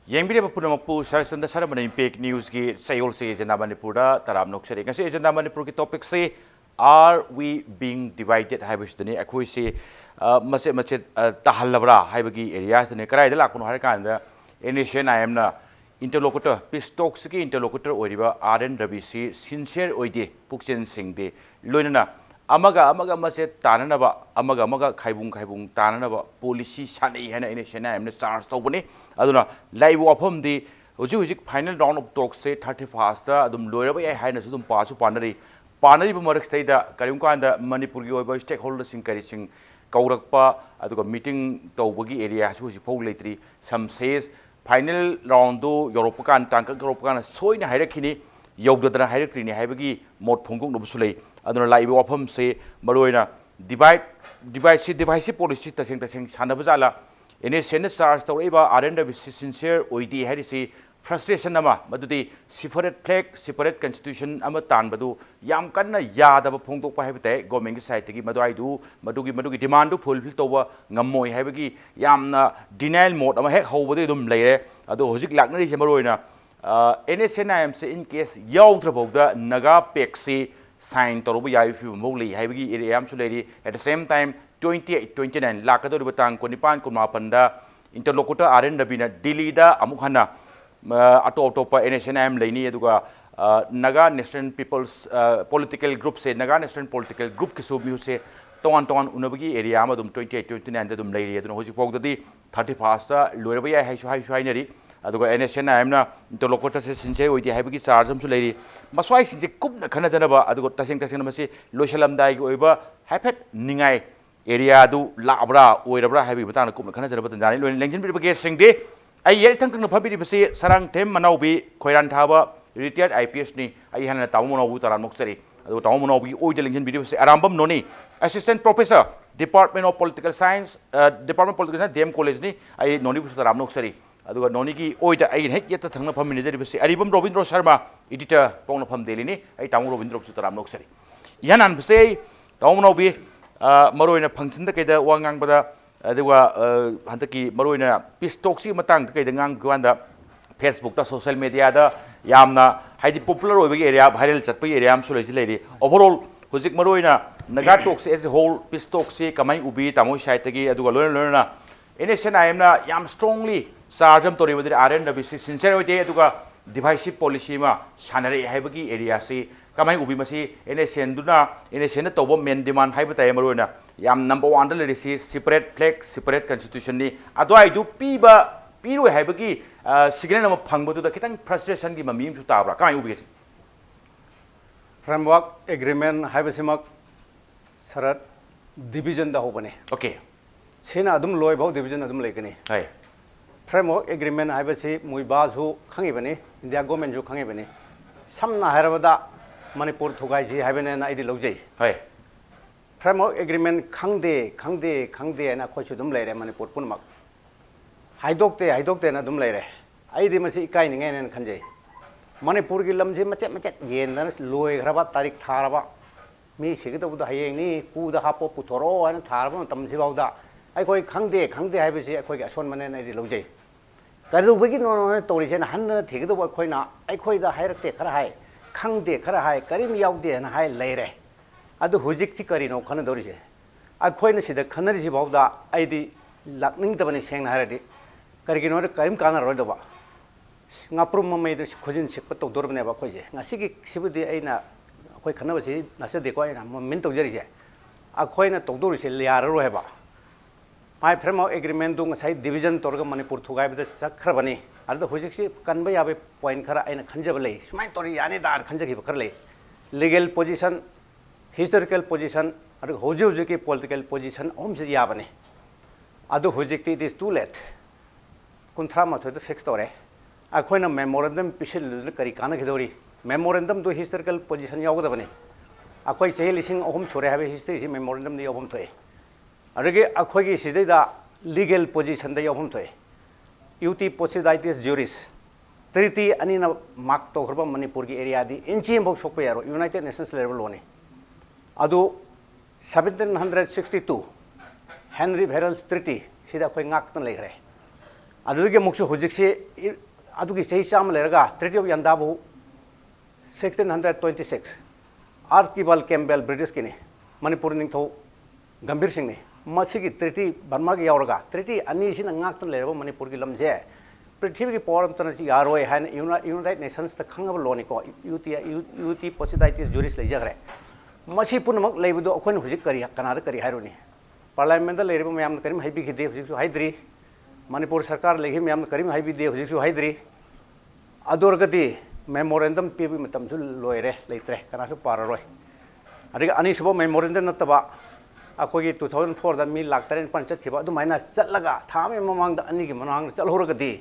Yengbira Punapu Sarson the Ceremony Pig News Ki Sayol say Agenda Manipura, Taram Noksari. Can say Agenda Manipur ki topic say are we being divided? Habish the Akui say Maset Machet Tahalabra, Habagi area, the Nekara, the Lakun Harkanda, Initian I am na interlocutor, Pistoxiki interlocutor, Oriba, Arden Rabisi, sincere Oide, Puxen Sing de Lunana. Amaga Maset Tananaba, Amaga Kaibung Tananaba, Policy Shani Hana Initian I am the Stars Tobani, Aduna, live of the Ujuik final round of talk say 30 faster, Adum Loyaba Highness Udum Pasu Panari, Panari Murik State, Karimka and the Manipuri stakeholders encouraging Kaurakpa, Aduka meeting Tobagi area, which is lately. Some says final round do European Tanka European, so in a hierarchy, Yogda hierarchy, Habagi, Mot Pungung Nobsule. Aduna live of say Maroina divisive policy tasing Sanabazala in a Senate SARS Toreba Arenda sincere Oidi Harisi frustration nama Madudi separate flag separate constitution Amatan Badu Yam Kana Yada Punto Pahabite Goming Saitiki Maduidu Madugi demand to fulfill over Namoi Habagi Yamna denial mode Amahek Hovedum Layer Ado Hosic Lagna Maroina NSNIM in case Yautraboga Naga Pexi sign Torubu Yafi Moli, Habigi Amsulady at the same time 28, 29, Lakado Batang, Konipan, Kumapanda, interlocutor Arenda Bina, Dilida, Amukhana, Atopa, NSNM, Lani, Eduga, Naga National People's Political Group, say Naga National Political Group, Kisubi, say Ton Unabagi area, Amadum 28, 29, the Dum Lady, and Hosipog the 30 pasta, Lurabia, High Aduga NSNM, interlocutor sincere with the Habigi Sarjum Lady. Maswai since a cook Kanazanaba, Adugo Tasing Tasinamasi, Loshalam Dai over Hapet Ningai area do Labra, Oirabra, Habi Batana Cook Kanazaba and Daniel, Lincoln Brigade Sing Day. I yet think the public Sarang Tem Manobi, Koiran Taba, retired IPS ni, I had a Tamuno Wutaran Moxeri, Tamuno, Oil Lincoln Video, Arambam Noni, Assistant Professor, Department of Political Science, Department of Political Science, DM College ni, I Noni Ram Noxeri. Aduga Noniki Oida I hate yet the Tanga Minister, Aribum Robindro Sharma, editor, Ponapam Delini, I Tamu Robindro Sutaram Noxeri. Yanan say, Tamunobi, Maroina Punksindakeda, Wangang Bada, they were Hantaki, Maroina, Pistoxi Matang, the Gang Guanda, Facebook, the social media, Yamna, Heidi popular over area, Hirel Chapi area, Sulaj lady. Overall, Huzik Maroina, Nagatox as a whole, Pistoxi, Kamai Ubi, Tamu Shaitagi, Aduga learner. In a sense, I am Yam strongly. Sarjam Tori with the RNWC sincerity to divisive policy ma Sanare Habagi area see Kamai Ubimasi in a Senduna in a Senate over men demand Hypertamaruna Yam number one delicacy separate flag separate constitution Ado I do Piba Piru Habagi signal of Pango to the Kitan frustration give a meme to Tabra Kamai Ubi framework agreement Habasimak Sarat division the Hopane. Okay. Sina Adum Loybo division Adum Lakeni. Hey. Framework agreement Habasi Muibaz Kangibani, India government Ju Kangibani. Some Naharabada Manipur Tugaji Haven and Ideology. Hey. Framework agreement Kangde, and a Kochudum Lere Manipur Punamak. I doctor and Adum Lere. I dimasi Kaining and Kanje. Manipur Gilamji Machet Yen, Loy Rabat Tarik Taraba. Me Sigit of the Hayeni, Pu the Hapo Putoro and Tarabon Tamzivauda. I call Kangde, Habisi, I call Sonman and Ideology. That is wicked on Torijan, 100 take the work coina, I call the hierarchy Karahai, Kangde, Karahai, Karim Yaudi and High Lere. At the Hujik Sikarino, Kanadorje. I coin see the Kanari about the ID Lakning the Vanishang Haradi, Karigino, Karim Kana Rodova. Naprum made the cousin Shikato Dorneva Koje, Nasiki Sibudi Aina, Koi Kanavasi, Nasa de Coina, Momento Jerry. A coin at Todori Liara. My framework agreement doing a side division Torga Manipur to guide the Sakrabani. At the Hujiksi Kanbay have a point Kara and a Kanjabale. My Tori Yanida Kanjaki Karle. Legal position, historical position, or Hojuki political position, Homes Yabani. Adu Hujiki it is too late. Kuntrama to the fixed story. A coin of memorandum Pishil Karikana Hidori. Memorandum to historical position Yaudavani. A quite listing of home should have a history memorandum the Obum Toy. Arige Akogi Sidida legal position the Yahumtoy. UT Posiditis juris. Treaty Anina Makto Herba Manipurgi area, the Inchim of Shopero, United Nations level one. Adu 1762 Henry Verrell's Treaty, Sida Quingakton Legre. ꯑꯗꯨꯗꯒꯤ ꯑꯃꯨꯛꯁꯨ ꯍꯧꯖꯤꯛꯁꯤ ꯑꯗꯨꯒꯤ ꯆꯍꯤ ꯆꯥꯝꯃ ꯂꯩꯔꯒ treaty of ꯌꯥꯟꯗꯥꯕꯨ 1626 आर्किबल Campbell British की मनपुर निथौ गंभीर सिंह ने ट्रिटी बर्मा की यावरगा ट्रिटी अनी लेरब मनपुर की लमसे पृथ्वी की पॉवर यारोय है यूनाइटेड नेशंस खंगब लोनीको यूटी पोसिडाइटिस जूरिस लेजग्रे मसी पुनमक लेबदो अखोन हुजिक करी कनादा करी हायरोनी पार्लियामेंट लेरब मैम करीम हाइबिखिदे हुजिकसु हाइद्री मनपुर सरकार लेहि मैम करीम हाइबिदे हुजिकसु Hydari अदोरगदी memorandum PB मतमसु Loyare लेत्रे Kanasu पाररोय Adiga अनीसुब memorandum नतबा अखोगी 2004 दा मी लाख 3 पन चतखिबा अदुमाइना चलगा थामे ममांगदा अनीगी मनांग चलहोरगदी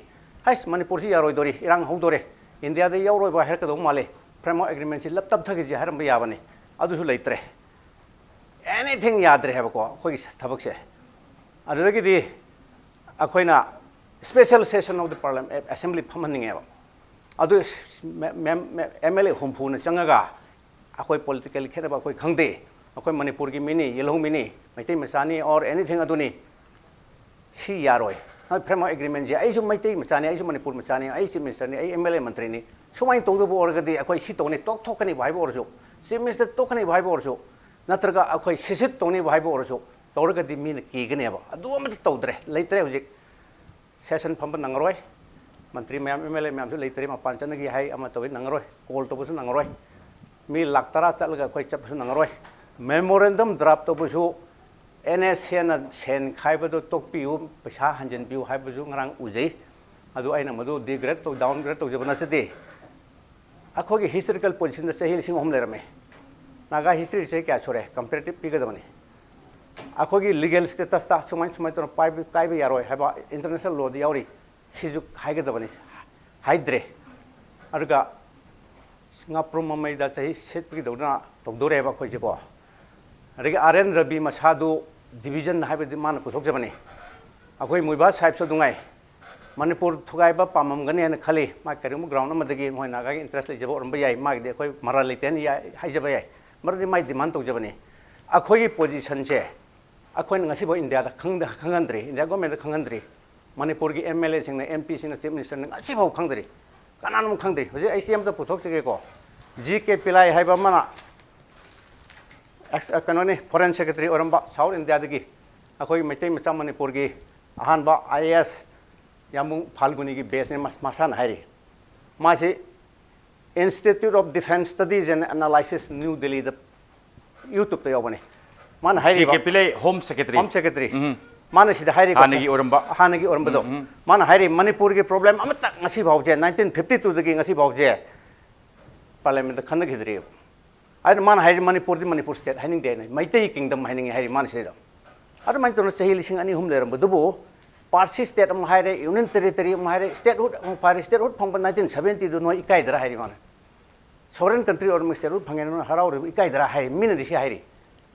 हाइस मणिपुर सि यारोय दोरी इरांग हौदोरे इंडिया दे यावरोय बा हेरकदो माले फ्रेमवर्क एग्रीमेंट सि लपतब थगिजि हारम याबने अदुसु लेत्रे एनीथिंग याद्रे हेबको अखोगी थबकसे अदुदगिदी अखोइना special session of the parliament assembly फमनिंगेबा अदु एमएलए हुमफुन चंगगा अखोई पॉलिटिकल खेरबा अखोई खंगदे अखोई मणिपुर की मिनी येलहु मिनी मैतै मचानी और anything अदुनी C यारोय framework agreement J आइसु Meitei मचानी आइसु Manipur मचानी I chief minister ने आई एमएलए मंत्री ने सुमाइन तौदबो ओरगदि अखोई सी तौने टोक थोकनी भाइबो ओरसु चीफ मिनिस्टर तोकनी भाइबो ओरसु नत्रगा अखोई सिसित तौनी भाइबो ओरसु तौरगदि मीन कीगनेबा अदु अमत तौद्रे लेत्रे हुजिक सेशन फंब नंगरोय मंत्री मैम एमएलए मैम लेते मपान चनगी है तब नंगरोय कॉल तबसु नंगरोय मी लाख 10 चलगा कोई चपसु नंगरोय मेमोरेंडम ड्राफ्ट तबसु एनएसएन सेन खाइबदो तोकपियु पैसा हंजनपियु हाइबसु ngarang उजै अदु आइना मदु डिग्रेड तो डाउनग्रेड तो जबना सदे अखोगी हिस्टोरिकल पोजीशन से हिल सिंग होम लेरमे नागा हिस्ट्री से क्या छोरे कंपैरेटिव पिगदबने अखोगी लीगल स्टेटस ता सुमाइन सुमाइन तो काइबे यारोय हाइबा इंटरनेशनल लॉ दि यावरी सिजु हाइगदबने हाइद्रे अरुगा ngaprum mamai da chahi setpi dona tokdore ba khoijibo अरुगा आरएन रवि मसादु डिवीजन हाइबदि मान पुथोकजबने अखोई मुइबा साइब सो दुंगाई मणिपुर थुगाइबा पाममगने न खाली मा करिमु ग्राउंड मदगी मोय नागा इंटरेस्ट लेजबो रंबा याय मागदि अखोई मरा लेतेन याय हाइजबा याय मरदि माइ डिमांड तोकजबने अखोई पोजीशन से अखोई ngasibo इंडिया दा खंगंद्री इंडिया गवर्नमेंट खंगंद्री मणिपुर की MLA Singh MP Singh chief minister ने ngasibo खंगद्री कनानु खंगद्री होजे आईसीएम दा पुथोकसगेको जीके पिलाई हाइबा मना कनोने फॉरेन सेक्रेटरी औरंबा साउथ इंडिया दगी अखोई मैतै मचा मणिपुर की अहानबा आईएएस यामुंग फाल्गुनी की बेस ने मसान हाइरी मासे institute of Defence Studies and Analysis New Delhi the YouTube ते योबने मान हाइरी जीके पिलाई होम सेक्रेटरी मान सिदा हाइरी हानगी औरंबा दो मान हाइरी मणिपुर की प्रॉब्लम अमत ngasi भावजे 1952 दगी ngasi भावजे पार्लियामेंट खनगिद्री अरे मान हाइरी मणिपुर स्टेट हाइनिंग दे मैतै किंगडम हाइनिंग हाइरी मान सिदा अरे मान तो सही लिसिंग अनि हुम लेरम बदुबो पार्सी स्टेट अम हाइरे यूनियन टेरिटरी अम हाइरे स्टेटहुड अम पारी स्टेटहुड फंग 1970 दु नो इकाइदरा हाइरी मान सोरेन कंट्री और स्टेटहुड फंगे नो हराव रे इकाइदरा हाइरी मिन दिसि हाइरी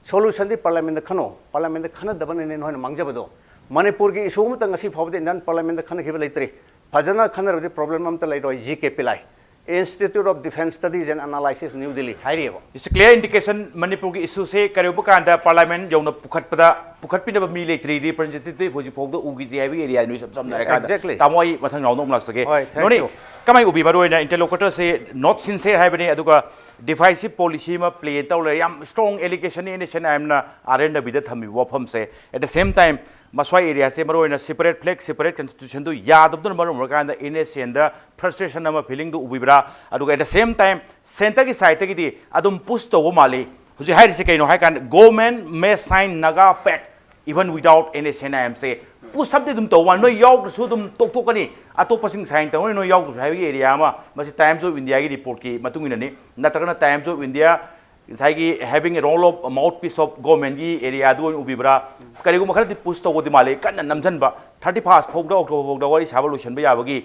सोल्यूशन दि पार्लियामेंट खनो पार्लियामेंट खन दबन ने नो मांगजबदो मणिपुर की इशू म तंगसी फावदे नन पार्लियामेंट खन खिब लेतरे फजना खनरबदि प्रॉब्लम अम त लेदो GK Pillai Institute of Defence Studies and Analysis New Delhi हाइरेबो इस क्लियर इंडिकेशन मणिपुर की इशू से करेबो कांदा पार्लियामेंट जौन पुखटपिनब मी लेत्री रिप्रेजेंटेटिव होजि फोगदो उगिदि हाइबि एरिया नु सब नाय कांदा तामोई मथंग नाउनो उमलाक्सगे नोनी कमाई उबि बारोइना इंटरलोकुटर से नॉट सिंसियर हाइबने अदुगा डिवाइसिव पॉलिसी में प्ले तौले याम स्ट्रांग एलिगेशन इन नेशन आइमना आरएन दबिदा थमि वफम से एट द सेम टाइम मसवाई एरिया से मरोइना सेपरेट फ्लैग सेपरेट कॉन्स्टिट्यूशन दु यादबदन मरो कांदा इनेशन द फ्रस्ट्रेशन अमा फीलिंग दु उबिब्रा अदुगा at the same time centre की साइड की अदुम पुश तो माली हुजि हाइरिसे कइनो हाइ कान गवर्नमेंट मे sign Naga pact even without NSCN IM से पुश अब दुम तो वन नो याउसु दुम तोकतोकनी अतोपसिंग साइन तौ नो याउसु हाइबि एरिया मा मसि टाइम्स ऑफ इंडिया की रिपोर्ट की मतुंगिननी नतरना टाइम्स ऑफ इंडिया साइगी having a role of mouthpiece of government की एरिया दु उबिब्रा करिगु मखरदि पुश तोगदि माले कन्न नमजनबा 31 फोगदा अक्टोबर फोगदा वारी साबा लोसनबा याबगी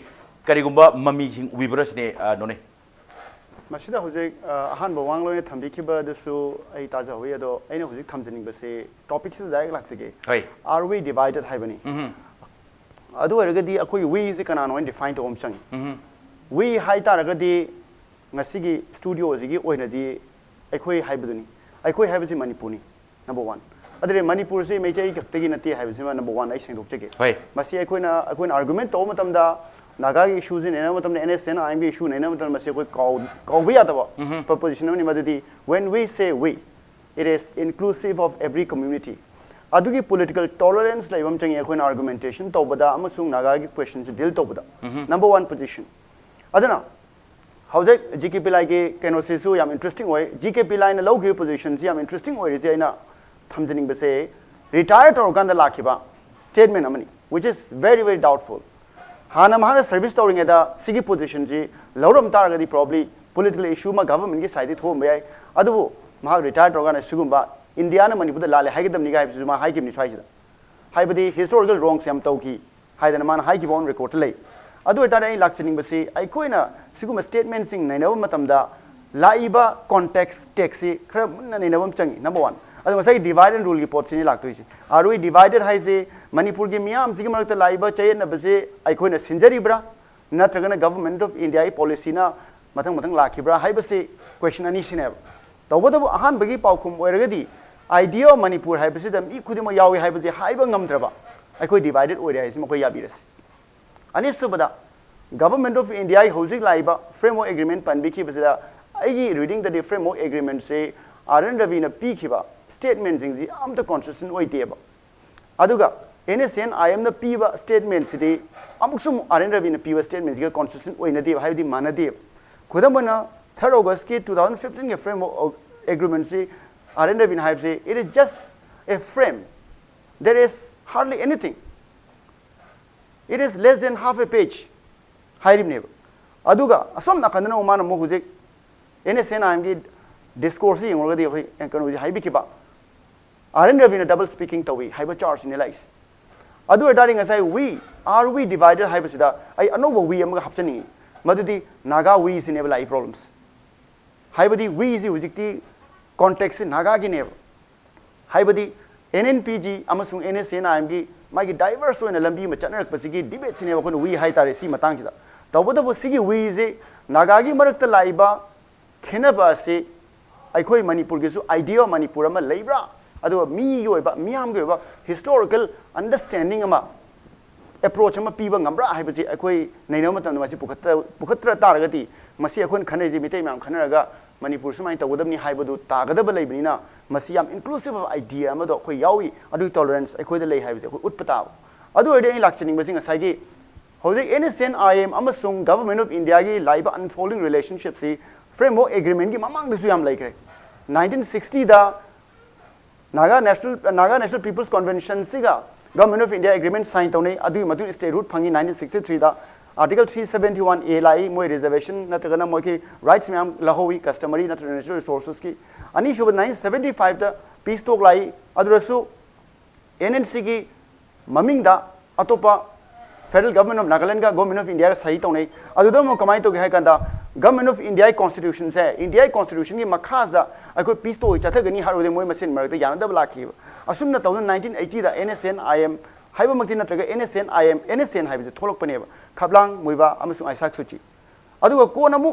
करिगुंबा मम्मी सिंग उबिब्रसने नोने मसिदा हुजिक अहानबो वांगलोने थंबिखिबदसु आई ताजाहोय अदो आइना हुजिक थमजनिंगबसे टॉपिक से डायरेक्ट लाक्सगे आर वी डिवाइडेड हाइबनी अदु अरगदी अखोय वी से कनानो डिफाइन तो ओमचंग वी हाइ तारगदी ngasi स्टूडियो जिगी ओइनदी अखोय हाइबदुनी अखोय हाइबसि मणिपुरनी नंबर 1 अदरे मणिपुर से मेचे खक्तगी नते हाइबसे नंबर 1 आई सेंदोकचगे होय मसी अखोना आर्गुमेंट तो मतमदा नागा की इश्यूज नेना मतम एनएसएन आईएम की इश्यू नेना मतम मसी कोई काउबी यादवा प्रपोजिशन नि मददी when we say we it is inclusive of every community अदुगी political tolerance लाइबम change अखोना argumentation तोबदा अमसुंग Naga की question से deal तोबदा number 1 position अदना हौजे जीकेपी लाई के केनोसिसु याम इंटरेस्टिंग होय जीकेपी लाई न लौगे पोजीशन से याम इंटरेस्टिंग होय जे आइना थमजनिंग बसे रिटायर तौर कांदा लाखिबा स्टेटमेंट अमनी which is very very doubtful हाना महाना सर्विस तौरिंगेदा सिगी पोजीशन जी लौरम तारगदी probably political issue मा government की साइड थोम बयाय अदुबो महा रिटायर तौर काना सिगुंबा इंडिया न मणिपुर लाले हाइगदम निगा हाइबसु मा हाइकिम नि स्वाइसिदा हाइबदी हिस्टोरिकल रॉन्ग्स याम तौकी हाइदन मान हाइकी बोन रिकॉर्ड लै अदु तारे लाक्चनिंग बसी आइकोइना सिगुम स्टेटमेंट सिंग नैनव मतमदा लाइबा कॉन्टेक्स्ट टेक्सी खर मुन्ना नैनवम चंगी नंबर 1 अदु मसाई डिवाइड एंड रूल की पोट सिनी लाक्तोइसी आरु डिवाइडेड हाइसे मणिपुर की मियाम सिगी मरकत लाइबा चयन बसे आइकोइना सिंजरीब्रा नत्रगना गवर्नमेंट ऑफ इंडिया की पॉलिसी ना मथंग मथंग लाखिब्रा हाइबसे क्वेश्चन अनि सिनेब तौबदबु अहान बगी पाउखुम ओइरगदी आइडिया मणिपुर हाइबसे दम इ खुदिम यावी हाइबसे हाइबा ngamdraba आइकोइ डिवाइडेड ओइरे हाइसे मको याबिरस अनिसुबदा गवर्नमेंट ऑफ इंडिया हौजिक लाइबा फ्रेमवर्क एग्रीमेंट पनबिखि बसेदा आइगी रीडिंग द फ्रेमवर्क एग्रीमेंट से आरएन रवि न पीखिबा स्टेटमेंट सिंग जी आमता कॉन्स्टिट्यूशन ओइतेबा अदुगा एनएसएन आईएम न पीबा स्टेटमेंट सिदि अमुक्सुम आरएन रवि न पीबा स्टेटमेंट जी कॉन्स्टिट्यूशन ओइनदे हाइबदि मानदे खुदमना 3 अगस्त के 2015 के फ्रेमवर्क एग्रीमेंट से आरएन रवि न हाइबसे it is just a frame there is hardly anything it is less than half a page hairibneba aduga asom nakandana umana mo hujik NSN am gi discourse yengorgadi hoi enkanu ji haibi kiba RN Ravi na double speaking tawi haiba charge in lies adu adari ngasai we are we divided haiba sida ai anoba we am ga hapsani madudi naga we is enable ai problems haibadi we is hujikti context naga gi ne haibadi NNPG amasung NSN am gi मागी diverse होने लंबी में चनरक पसिगी debate cine वखन we high तारे सी मतंग सिदा तबदबो सिगी we जे नागागी मरकत लाइबा खेनबा से अखोई Manipur गिसु idea Manipur अमा लेब्रा अदो मी योबा मियाम गोबा हिस्टोरिकल अंडरस्टैंडिंग अमा अप्रोच अमा पीबा ngambra हाइबसे अखोई नैनो मतम नमासी पुखत्र तारगति मसी अखोन खनेजी मिते म्याम खनरगा मणिपुर सुमाइन तगदबनी हाइबदु तागदब लेबनिना मसी याम इंक्लूसिव ऑफ आइडिया अमदो अखोई यावी अदु टॉलरेंस अखोई द ले हाइबसे अखोई उटपता अदु अडे लाक्चनिंग बसिंग असाइगी हौजे एनएसएन आईएम अमसुंग गवर्नमेंट ऑफ इंडिया की लाइब अनफोल्डिंग रिलेशनशिप सी फ्रेमवर्क एग्रीमेंट की ममांग दसु याम लाइक्रे 1960 दा नागा नेशनल पीपल्स कन्वेंशन सिगा government of India agreement sign तौने अदु मधु स्टेट रूट फंगी 1963 दा आर्टिकल 371 ए लाई मोय रिजर्वेशन नत्रगना मोय की राइट्स मैम लहोवी कस्टमरी नत्र नेचुरल रिसोर्सेस की अनि शुभ 1975 दा पीस टॉक लाई अदुरसु एनएनसी की ममिंग दा अतोपा फेडरल गवर्नमेंट ऑफ नागालैंड का गवर्नमेंट ऑफ इंडिया का सही तौने अदुदम मो कमाई तो है कंदा गवर्नमेंट ऑफ इंडिया कॉन्स्टिट्यूशन से इंडिया कॉन्स्टिट्यूशन की मखाजा अखो पीस तो चथगनी हारोदे मोय मसिन मरते यानदब लाखी असुमना तौन 1980 दा एनएसएन आईएम हाइबा मक्ति नत्रगा एनएसएन आईएम एनएसएन हाइबे थोलकपनेबा खबलांग मुइबा अमसु आइसाक सुची अदुगा कोन अमु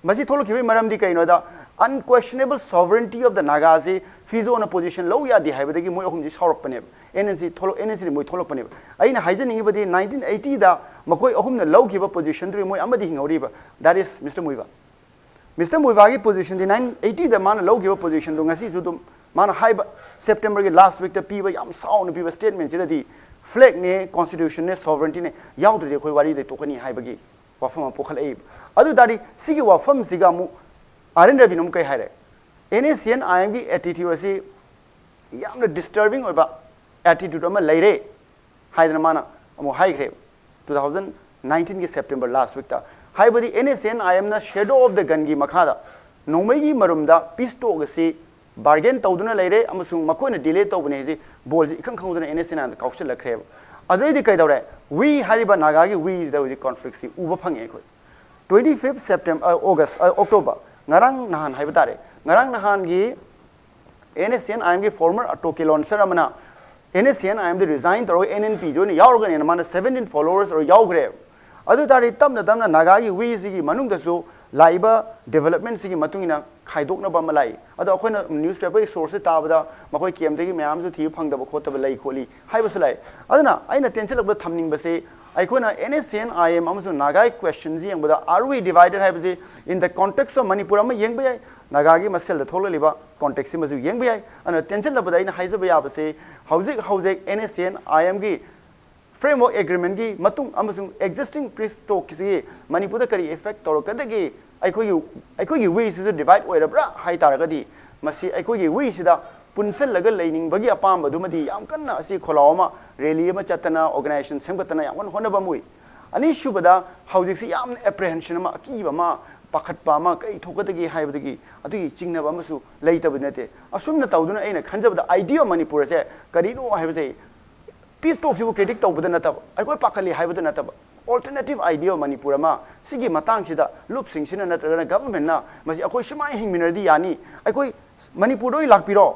मसी थोलकिबे मरमदि कइनोदा अनक्वेश्चनेबल सॉवरेनिटी ऑफ द नागाजी फिजो न पोजीशन लो यादि हाइबदगी मोय अहुमजि सावरकपनेबा एनएनसी मोय थोलकपनेबा अइना हाइजनिंगिबदि 1980 दा मकोय अहुमना लौगिबा पोजीशन द्रि मोय अमदि हिंगौरिबा दैट इज मिस्टर मुइबा की पोजीशन दि 1980 दा मान लौगिबा पोजीशन दो ngasi जुदुम मान हाइबा सेप्टेम्बर के लास्ट वीक दा पीबा याम साउन पीबा स्टेटमेंट जिरदि फ्लैग ने कॉन्स्टिट्यूशन ने सॉवरेनिटी ने याउद्रे कोई वारी दे तोकनी हाइबगी वाफम पोखलए अदु दारी सिगी वाफम सिगा मु आरएन रवि नम कई हारे एनएसएन आईएम की एटीट्यूड से यामना डिस्टर्बिंग ओबा एटीट्यूड अमा लेरे हाइदन माना अमो हाइग्रे 2019 के सेप्टेम्बर लास्ट वीक ता हाइबदी एनएसएन आईएम ना शेडो ऑफ द गन की मखादा नोमैगी मरुमदा पिस्टो गसे बार्गेन तौदुना लेरे अमसुंग मकोइना डिले तौबने जे बोल जे इखं खंगुदना एनएसएन आन काउशल लखरे अदुइदि कइदौरे वी हारिबा नागागी वी इज द उजि कॉन्फ्लिक्ट सी उबा फंगे खoi 25 सेप्टेम्बर अगस्त October ngarang nahan haiba tare ngarang nahan gi NSN I am gi former atoke launcher amana NSN I am the resign taro NNP jo ni yaurga ne mana 17 followers or yaugre adu tari tamna naga gi wi gi manung da su लाइबा development सिगी मतुंगिना खाइदोकनबा अमा लाई अदो अखोइना newspaper source ताबदा मखोइ केमदगी म्याम जो थि फंगदब खोतब लाई खोली हाइबस लाई अदना आइना टेंशन लब थमनिंगबसे अखोइना NSCN IM अमसु नागाई क्वेश्चन जी यंगबदा आर वी डिवाइडेड हाइबसे in the context of Manipur अमा यंगबा याय नागागी मसेल द थोललिबा कॉन्टेक्स्ट मजु यंगबा याय अना टेंशन लबदा आइना हाइजबा याबसे हौजिक NSCN IM गी framework agreement की मतुंग अमसुंग existing peace talk की मणिपुर करी effect तौरकदगी अखोई वे से divide ओइरब्रा हाइ तारगदी मसी अखोई वे सिदा पुनसलग लेनिंगबगी अपामबदुमदी याम कन्ना असि खोलावमा रैली अमा चतना organization सेंगतना याम होनबा मुई अनि सुबदा हौजिक याम apprehension अमा अकीबमा पाखटपा अमा कई थोकदगी हाइबदगी अदुगी चिंगनबा अमसु लेइतब नते असुमना तौदुना अइना खंजबदा आइडिया मणिपुर से करिनो हाइबसे पीस टॉक से क्रिटिक तौबद नतब अखोई पाखली हाइबद नतब ऑल्टरनेटिव आइडिया मणिपुर अमा सिगी मतंग सिदा लुप सिंगसिना नत्रगना गवर्नमेंट ना मसी अखोई सुमाय हिंगमिनरदी यानी अखोई मणिपुर दोई लाकपिरो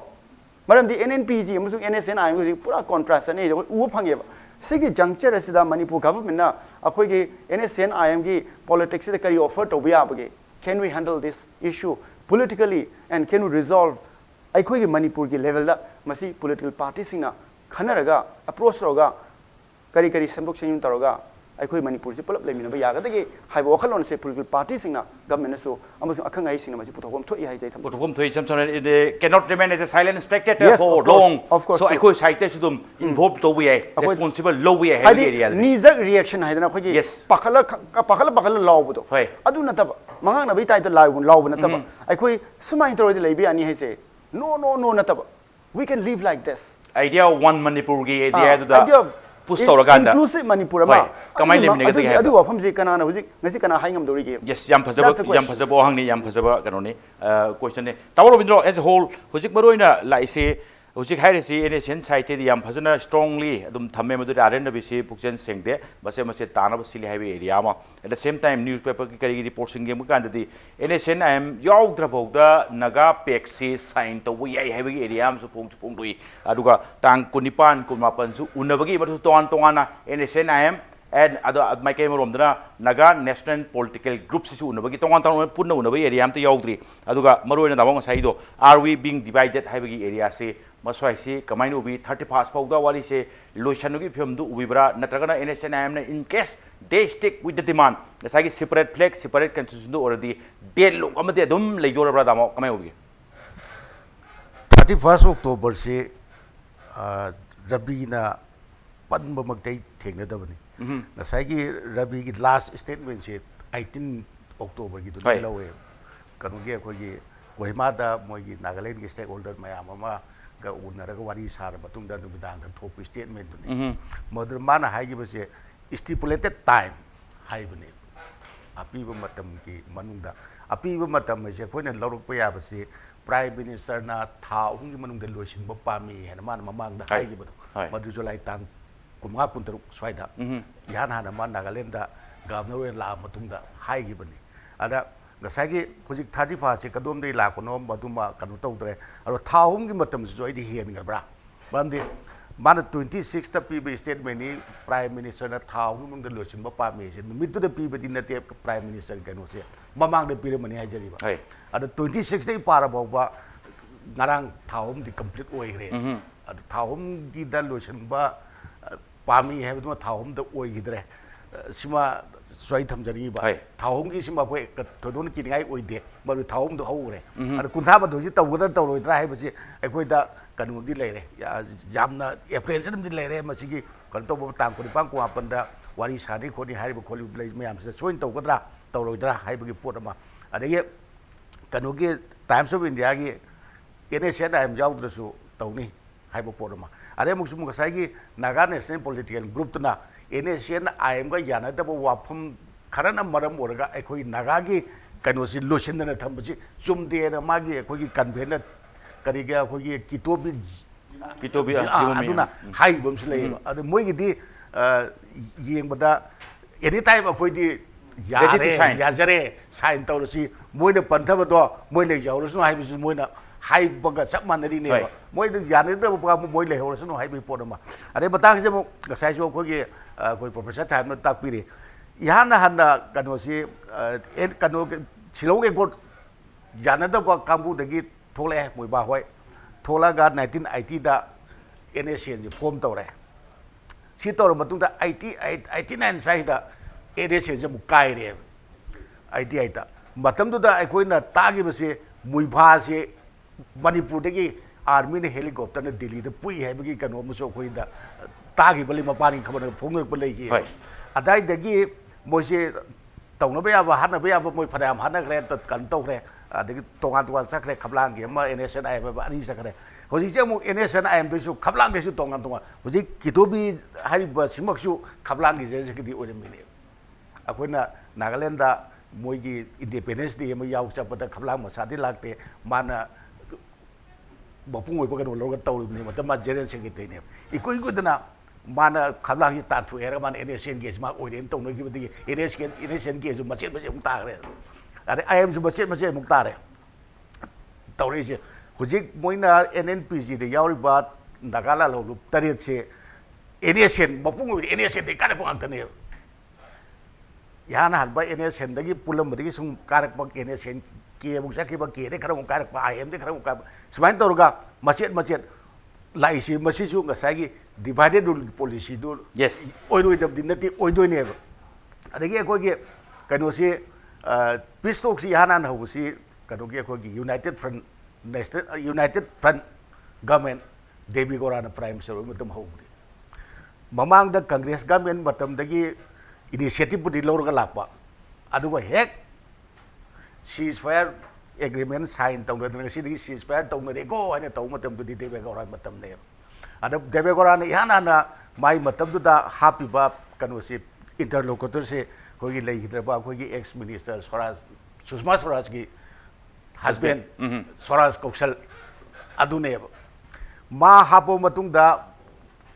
मरमदी NNPG अमसु NSCN IM को पूरा कॉन्ट्रास्ट ने उ फंगेबा सिगी जंक्चर असिदा मणिपुर गवर्नमेंट ना अखोई की NSCN IM की पॉलिटिक्स से करी ऑफर तौबा याबगे can we handle this issue politically and can we resolve अखोई की मणिपुर की लेवल दा मसी पॉलिटिकल पार्टी सिंगना खनरगा अप्रोच तौरगा करी करी सेंबोक सेंयुन तौरगा अखोई मणिपुर से पुलप लेमिनबा यागदगी हाइबो वखलोन से पॉलिटिकल पार्टी सिंगना गवर्नमेंट सो अमसु अखंगाई सिंगना मसी पुथोगम थोइ हाइ जाय थम पुथोगम थोइ Samsung cannot remain as a silent spectator for long so अखोई साइते सुदुम involved तो वी responsible low वी है area नीजक रिएक्शन हाइदना अखोई पखल लावबदो अदु नतब मंगांग नबी ताइतो लाव नतब अखोई सुमाइ तोरदि लेबि आनी हाइसे no नतब we can live like this idea one Manipur की idea दा push तौरगांदा inclusive Manipur अमा कमाई लेमिनगदगी है अदु वफम जे कनाना हुजिक ngasi kana हाइंगम दोरिगे yes yam फजबो हंगनि yam फजबो कनोने क्वेश्चन ने तावर रविंद्र as a whole हुजिक मरोइना लाइसे हुजिक हाइरेसी NSCN साइट दि यम फजना strongly अदुम थमे मदु आरन बिसि पुक्सन सेंगदे बसे मसे तानब सिलि हाइबे एरिया मा at the same time newspaper की करी रिपोर्ट सिंगे मुकान दि NSCN IM याउद्रबौदा नगा पेक्सी साइन तो वी आई हाइबे एरिया म सुपोंग दुई अदुगा तांग कुनिपान कुमापन सु उनबगी मदु तोना NSCN IM and other my came room naga national political groups is unabagi tongan punna unabai area am to yaudri aduga maru na dabang saido are we being divided haibagi area se maswai se kamai no bi 30 pass pauda wali se lotion gi film du ubibra natragana NSCN IM na in case they stick with the demand sagi separate flag separate constitution do already de lok amade adum leigora bra damo kamai ubi 31st October se Rabina Padma Magday Tengadabani. Nasagi Rabi last statement said 18 October gitu lawe kanuge akogi Kohimada mogi Nagaland stakeholder mayamama ga unaraga wari sar batungda dubidang ka thop statement ni modern mana haigi base stipulated time haibani apiba matam ki manungda apiba matam se koina loruk pa ya base Prime Minister na tha hungi manungda loisin ba pami hena man mamangda haigi bado madu July tang kumga puntaruk swaida yan hana man Nagaland da governor la matungda haigi bani ada gasagi hojik 35 se kadom dei la kono maduma kanu tawdre aro tha hum gi matam jo idi hen gabra bamdi mana 26 ta pi statement ni Prime Minister na tha hum da loisin ba pa me se mitu da pi badi na te Prime Minister kanu se mamang de pi mani hajari ba ada 26 dei para ba ngarang tha hum di complete oi gre ada tha hum di da loisin ba pami hai ba tha hum da oi gidre sima swai thamjari ba thawum gi sima poi thodon ki ngai oide maru thawum do haure ar kuntha ba do ji tawgada tawroi tra hai basi ekoi da kanu di leire jamna apprehension di leire masi gi kan to ba tang ko pang ko apan da wari sari khoni hai ba kholi blai mayam se soin tawgadra tawroi tra hai ba gi pot ma adege kanu gi Times of India gi NSCN IM jaudra tawni hai ba pot ma are muksum ga sai gi Naga National Political Group na NSCN IM ga yana da wafam karana maram orga ekoi Nagagi kanosi lotion na thambaji chumde na magi ekoi convener kariga ekoi kitobi aduna hai bam slei adu moi gi di yeng bada anytime ekoi di yare sign tawrosi moi na pantha do moi le jawrosu hai bisu moi na hai baga sap manari ne moi da yana da moi le horosu hai bi podama are batang se mo gasai jo ko gi koi professor time tak piri yana hanna kano si kano Shillong एक्कोर्ड यानदब कांगबुदगी थोले मोइबा होय थोलागा 1980 दा NACN जी form तौरे सी तौर मतुंगदा 89 Saida NACN जे मुकाइरे 88 दा मतमदुदा अखोइना तागिबसे मुइभा से Manipur दगी army ने helicopter ने दिल्ली दा पुई हैबगी कनो मुसो खोइदा तागिबली मपानी खबर फोंगरप लेगी अदाई दगी मोसे तौनबे याबा हानबे याबा मोइ फराम हानग्रे त कन तौरे अदगी तोंगा तोंगा सकरे खबलांगी अमा NSNI बा अनि सकरे होजिसे मु NSNI एमबीसु खबलांगी सु तोंगा तोंगा होजि कितोबी हारिबा सिमक्सु खबलांगी जे किदि ओरमिने अखोइना नागालैंड दा मोइगी इंडिपेंडेंस डे म याउ चपदा खबलांग मसादि लागते माना बपुंग ओइबा कनो लोग तौरिबनि मतमा जेनरल सेक्रेटरी इकोइ गुदना माना खबलांगी ताथु एरा मान NSN के मा ओइरेन तौनोगी बदि NSN के जो मचेत मचेत मुक तागरे अरे IM जो मचेत मचेत मुक तारे तौरिसे हुजिक मोइना NNPG दे याउरिबा नागाला लोग तरेत से NSN बपुंग ओइ NSN दे काने पोंगतने याना हलबा NSN दगी पुलम बदगी सुम कारक पक NSN के मुक सकिबा के दे खरम कारक पा IM दे खरम का सुमाइन तौरगा मचेत मचेत लाइसी मसीसु ngसागी divided rule policy do yes oidoi dab dinati oidoi ne adagi ko ge kano si peace talk si hanan ho si kano ge ko ge united front government Devi Gorana prime minister matam ho mamang da congress government matam dagi initiative budi lorga lakpa aduga hek ceasefire agreement sign tawna si ceasefire tawna de go ane taw matam dudi Devi Gorana matam ne ada Devi Gorana yana na mai matam du da happy ba kanu si interlocutor se kogi lei hidraba kogi ex minister Swaraj Sushma Swaraj ki husband Swaraj Kaushal adune ma hapo matung da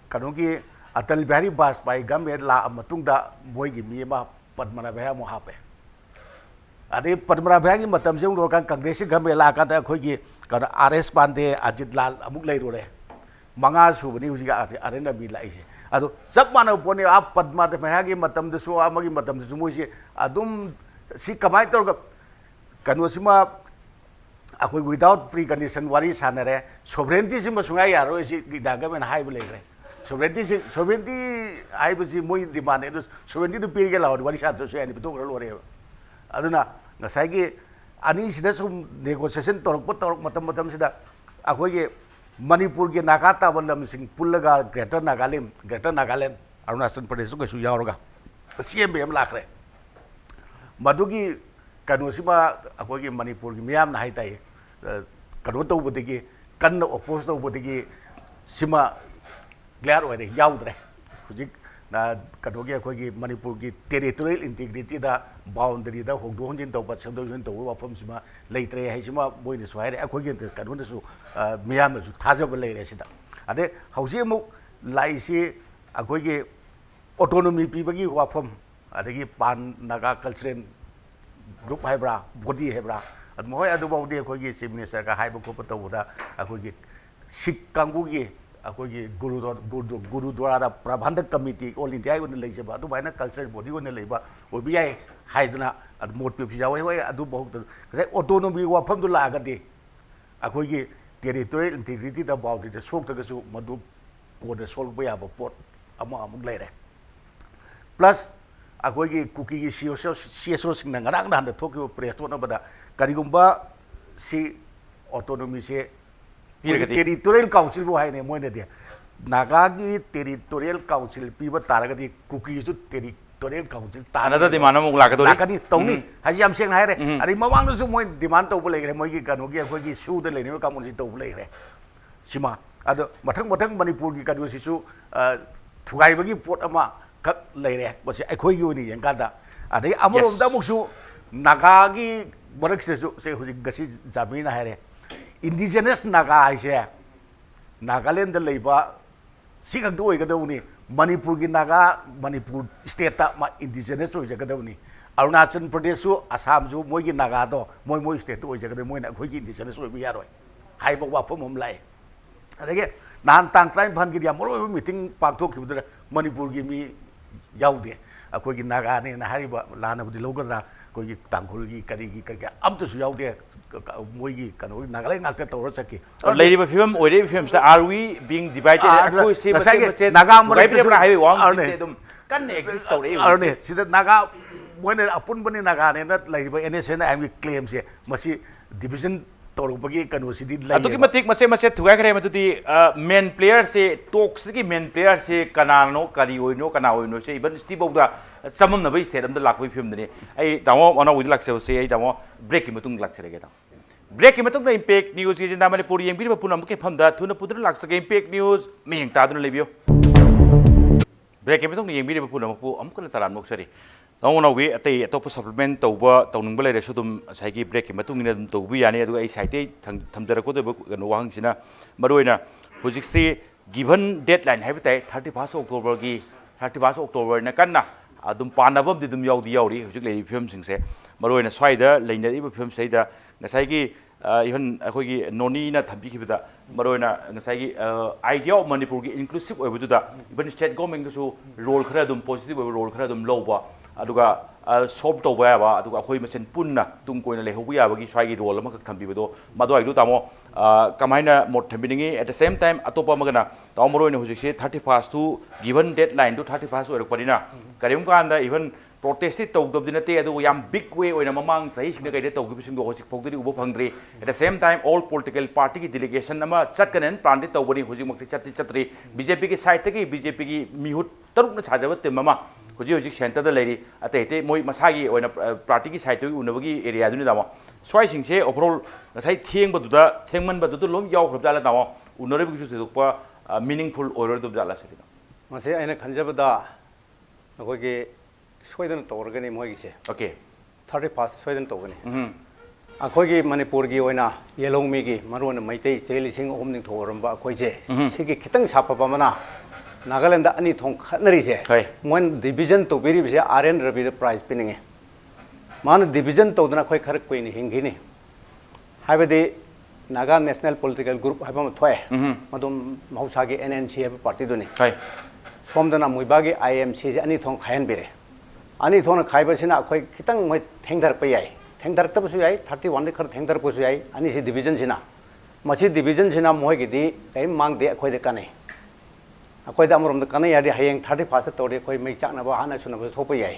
kanu ki Atal Bihari Vajpayee government la matung da moi gi mi ma Padmanath Bhaya mo hape ade Padmanath Bhaya gi matam se ro kan congress government la ka da kogi kan RS Pande Ajit Lal amuk lei ro re manga subani hujiga arena bi lai se ado sab mana pone a Padmanath Bhaya gi matam da so amagi matam da moi se adum si kamai tor ga kanu sima akoi without precondition wari sanare sovereignty sima sungai yaro si da government hai bole re sovereignty ai bisi moi demand edu sovereignty du piri ga law wari sa to so ani to ro re aduna ngasai gi ani sida sum negotiation torok matam sida akoi ge Manipur के नागाता बल्लम Singh पुल्लगा greater Nagaland Arunachal Pradesh को यावरगा CMBM लाखरे मधुगी कनोसिमा अखोगी Manipur की मियाम नाई ताई कनो तौबदगी कन्न oppose तौबदगी सिमा clear ओरे याउद्रे हुजिक ना कनोगी अखोगी मणिपुर की टेरिटोरियल इंटीग्रिटी दा बाउंड्री दा होगदो होंजिन तौबा सेमदोजन तौबा वाफम सिमा लेइत्रे हाइसिमा बोइने स्वाइरे अखोगी कनोदसु मियाम सु थाजब लेरे सिदा अदे हौसी अमुक लाइसी अखोगी ऑटोनोमी पीबगी वाफम अदगी पान नागा कल्चरल ग्रुप हाइब्रा बॉडी हाइब्रा मोय अदुबाउदी अखोगी चीफ मिनिस्टर का हाइब को तौबदा अखोगी सिख कांगुगी अखोगी Gurdwara Prabandhak committee all India ओन लेजबा अदुबाइना कल्चरल बॉडी ओन लेबा ओबियाई हाइदना अद मोट पे जावे होय अदु बहुत ऑटोनोमी वाफम दु लागदे अखोगी टेरिटोरियल इंटीग्रिटी दा बाउंड्री दा सोक्तगसु मदु कोड सोल्व याबा पोट अमा अमुक लेरे प्लस अखोगी कुकी की CSO सिंह नंगरांग नान थोकियो प्रेस तो नबदा करिगुंबा सी ऑटोनोमी से टेरिटोरियल काउंसिल बो हाइने मोइने दे नागा की टेरिटोरियल काउंसिल पीबा तारगदी कुकी सु टेरिटोरियल काउंसिल तानदा डिमांड अमुक लाकदोरी लाकनी तौनी हाजी हम सेंग हाइरे अरे मवांगसु मोइ डिमांड तौब लेगरे मोइगी कनोगी अखोगी सु दे लेने कामुनसि तौब लेगरे सिमा अदो मथंग मणिपुर की कनोसिसु थुगाइबगी पोट अमा कक लेरे बसे अखोगी ओनी यंगादा अदे अमरोमदा मुक्सु नागागी बरक्सेसु से हुजि गसी जामीना हाइरे इंडिजिनस नागा आइसे नागालैंड लेबा सिगदो ओइगदौनी मणिपुर की नागा मणिपुर स्टेट ता इंडिजिनस ओइजगदौनी अरुणाचल प्रदेश असम जो मोगी नागा दो मोई स्टेट ओइजगदे मोइना अखोगी इंडिजिनस ओइबि यारोय हाइबो वाफम हम लाय अदगे नान तांग ट्राइन फन की मरो मीटिंग पांथोखिबदे मणिपुर की मी याउदे अखोगी नागाने ना हारिबा लानबुदि लौगद्रा कोई तांगुलगी करीगी करके अमतसु याउदे मोइगी कनो नागालैंड नाक्ते तौर चकी लेरिबा फिल्म ओइरे film sta are we being divided अखोई से मचे नागा मरे हाइवे वांग दम कन एक्जिस्ट तौरे अरने सिदा नागा मोइने अपुन बने नागाने ना लेरिबा एनएसएन आइम क्लेम से मसी डिवीजन तौरबगी कनो सिदी लै अतुकी मतिक मसे मसे थुगाय खरे मतुदी मेन प्लेयर से टॉक्स की मेन प्लेयर से कनानो करी ओइनो कना ओइनो से इवन स्टीबौदा चमम नबई स्टेट अमदा लाकoi फिल्म दने आई दामो मना उदि लाक्से से आई दामो ब्रेक की मतुंग लाक्सरेगे दा ब्रेक की मतुंग इम्पैक्ट न्यूज की जिंदा मणिपुर यंगबिरबा पुनम के फमदा थुना पुदर लाक्सगे इम्पैक्ट न्यूज मियंग तादुन लेबियो ब्रेक की मतुंग यंगबिरबा पुनम पु अमकन तरान मोक्सरी नौनौगी अतै अतोप सप्लीमेंट तौबा तौनिंग लेरेसु दुम साइगी ब्रेक की मतुंग इना दुम तौबु यानी अदु आई साइते थमजरको दब गनो वाहंगसिना मरोइना हुजिकसे गिवन डेडलाइन हाइबताय 31 अक्टोबर की 31 अक्टोबर न कन्ना अदुम पानबम दिदुम याउदी याउरी हुजिक लेरि फिल्म सिंगसे मरोइना स्वाइदा लेनरिबा फिल्म सैदा नसाइगी इवन अखोगी नोनी ना थम्बिखिबदा मरोइना नसाइगी आइडिया ऑफ मणिपुर की इंक्लूसिव ओइबदुदा इवन स्टेट गवर्नमेंट को रोल खरा दुम पॉजिटिव रोल खरा दुम लौबा अदुगा सॉल्व तौबा याबा अदुगा अखोई मसेन पुन्ना तुम कोइना लेहौबु याबगी स्वाइगी रोल अमा खक थम्बिबदो मदवाइदु तामो कमाइना मोट थम्बिनिंगी एट द सेम टाइम अतोपा मगना ताव मरोइना हुजिसे 31 टू गिवन डेडलाइन टू 31 ओरकपदिना करिम कांदा इवन प्रोटेस्ट तौदबदि नते अदु याम बिग वे ओइना ममांग सही सिंग गइदे तौगिबिसिंग होजिक फोगदि उबो फंगद्रि at the same time all political party की डेलीगेशन अमा चटकनेन प्लान तौबनि हुजिक मक्ति चत्ति चत्रि बीजेपी की साइड तकी बीजेपी की मिहुत तरुक न छाजब टिम अमा हुजिक हुजिक सेंटर द लेरी अते ते मोइ मसागी ओइना पार्टी की साइड तकी उनबगी एरिया दुनि दामो स्वाइ सिंगसे ओवरऑल नसाइ थेंगबदुदा थेंगमनबदुदु लोम याव खरबजाला दामो उनरबगी सुदुकपा मीनिंगफुल ओरर दुबजाला सरिदा मसे आइना खंजबदा अखोगे सोयदन तौरगनी मोइगिसे ओके 31 सोयदन तौगनी अखोगी मणिपुर की ओइना येलोमी की मरोन मैतै चेलिसिंग ओमनिंग थोरंबा अखोइसे सिगी खितंग सापबा मना नागालैंड अनि थों खनरिसे मोन डिवीजन तौबिरिबसे आरएन रवि प्राइज पिनिंगे मान डिवीजन तौदना खोइ खरक कोइनि हिंगिनी हाइबदि नागा नेशनल पॉलिटिकल ग्रुप हाइबम थोय मदुम मौसागी एनएनसी हाइब पार्टी दुनी सोमदना मुइबागी आईएमसी अनि थों खायन बिरे अनि थोन खाइबसिना अखोइ खितंग मै थेंगदर पे याय थेंगदर तबसु याय 31 दे खर थेंगदर पसु याय अनि सि डिवीजन सिना मसी डिवीजन सिना मोइगिदि कै मांगदे अखोइ दे कने अखोइ द अमरम द कने यादि हयेंग 31 तौदे अखोइ मै चाकनबा हाना सुनबा थोप याय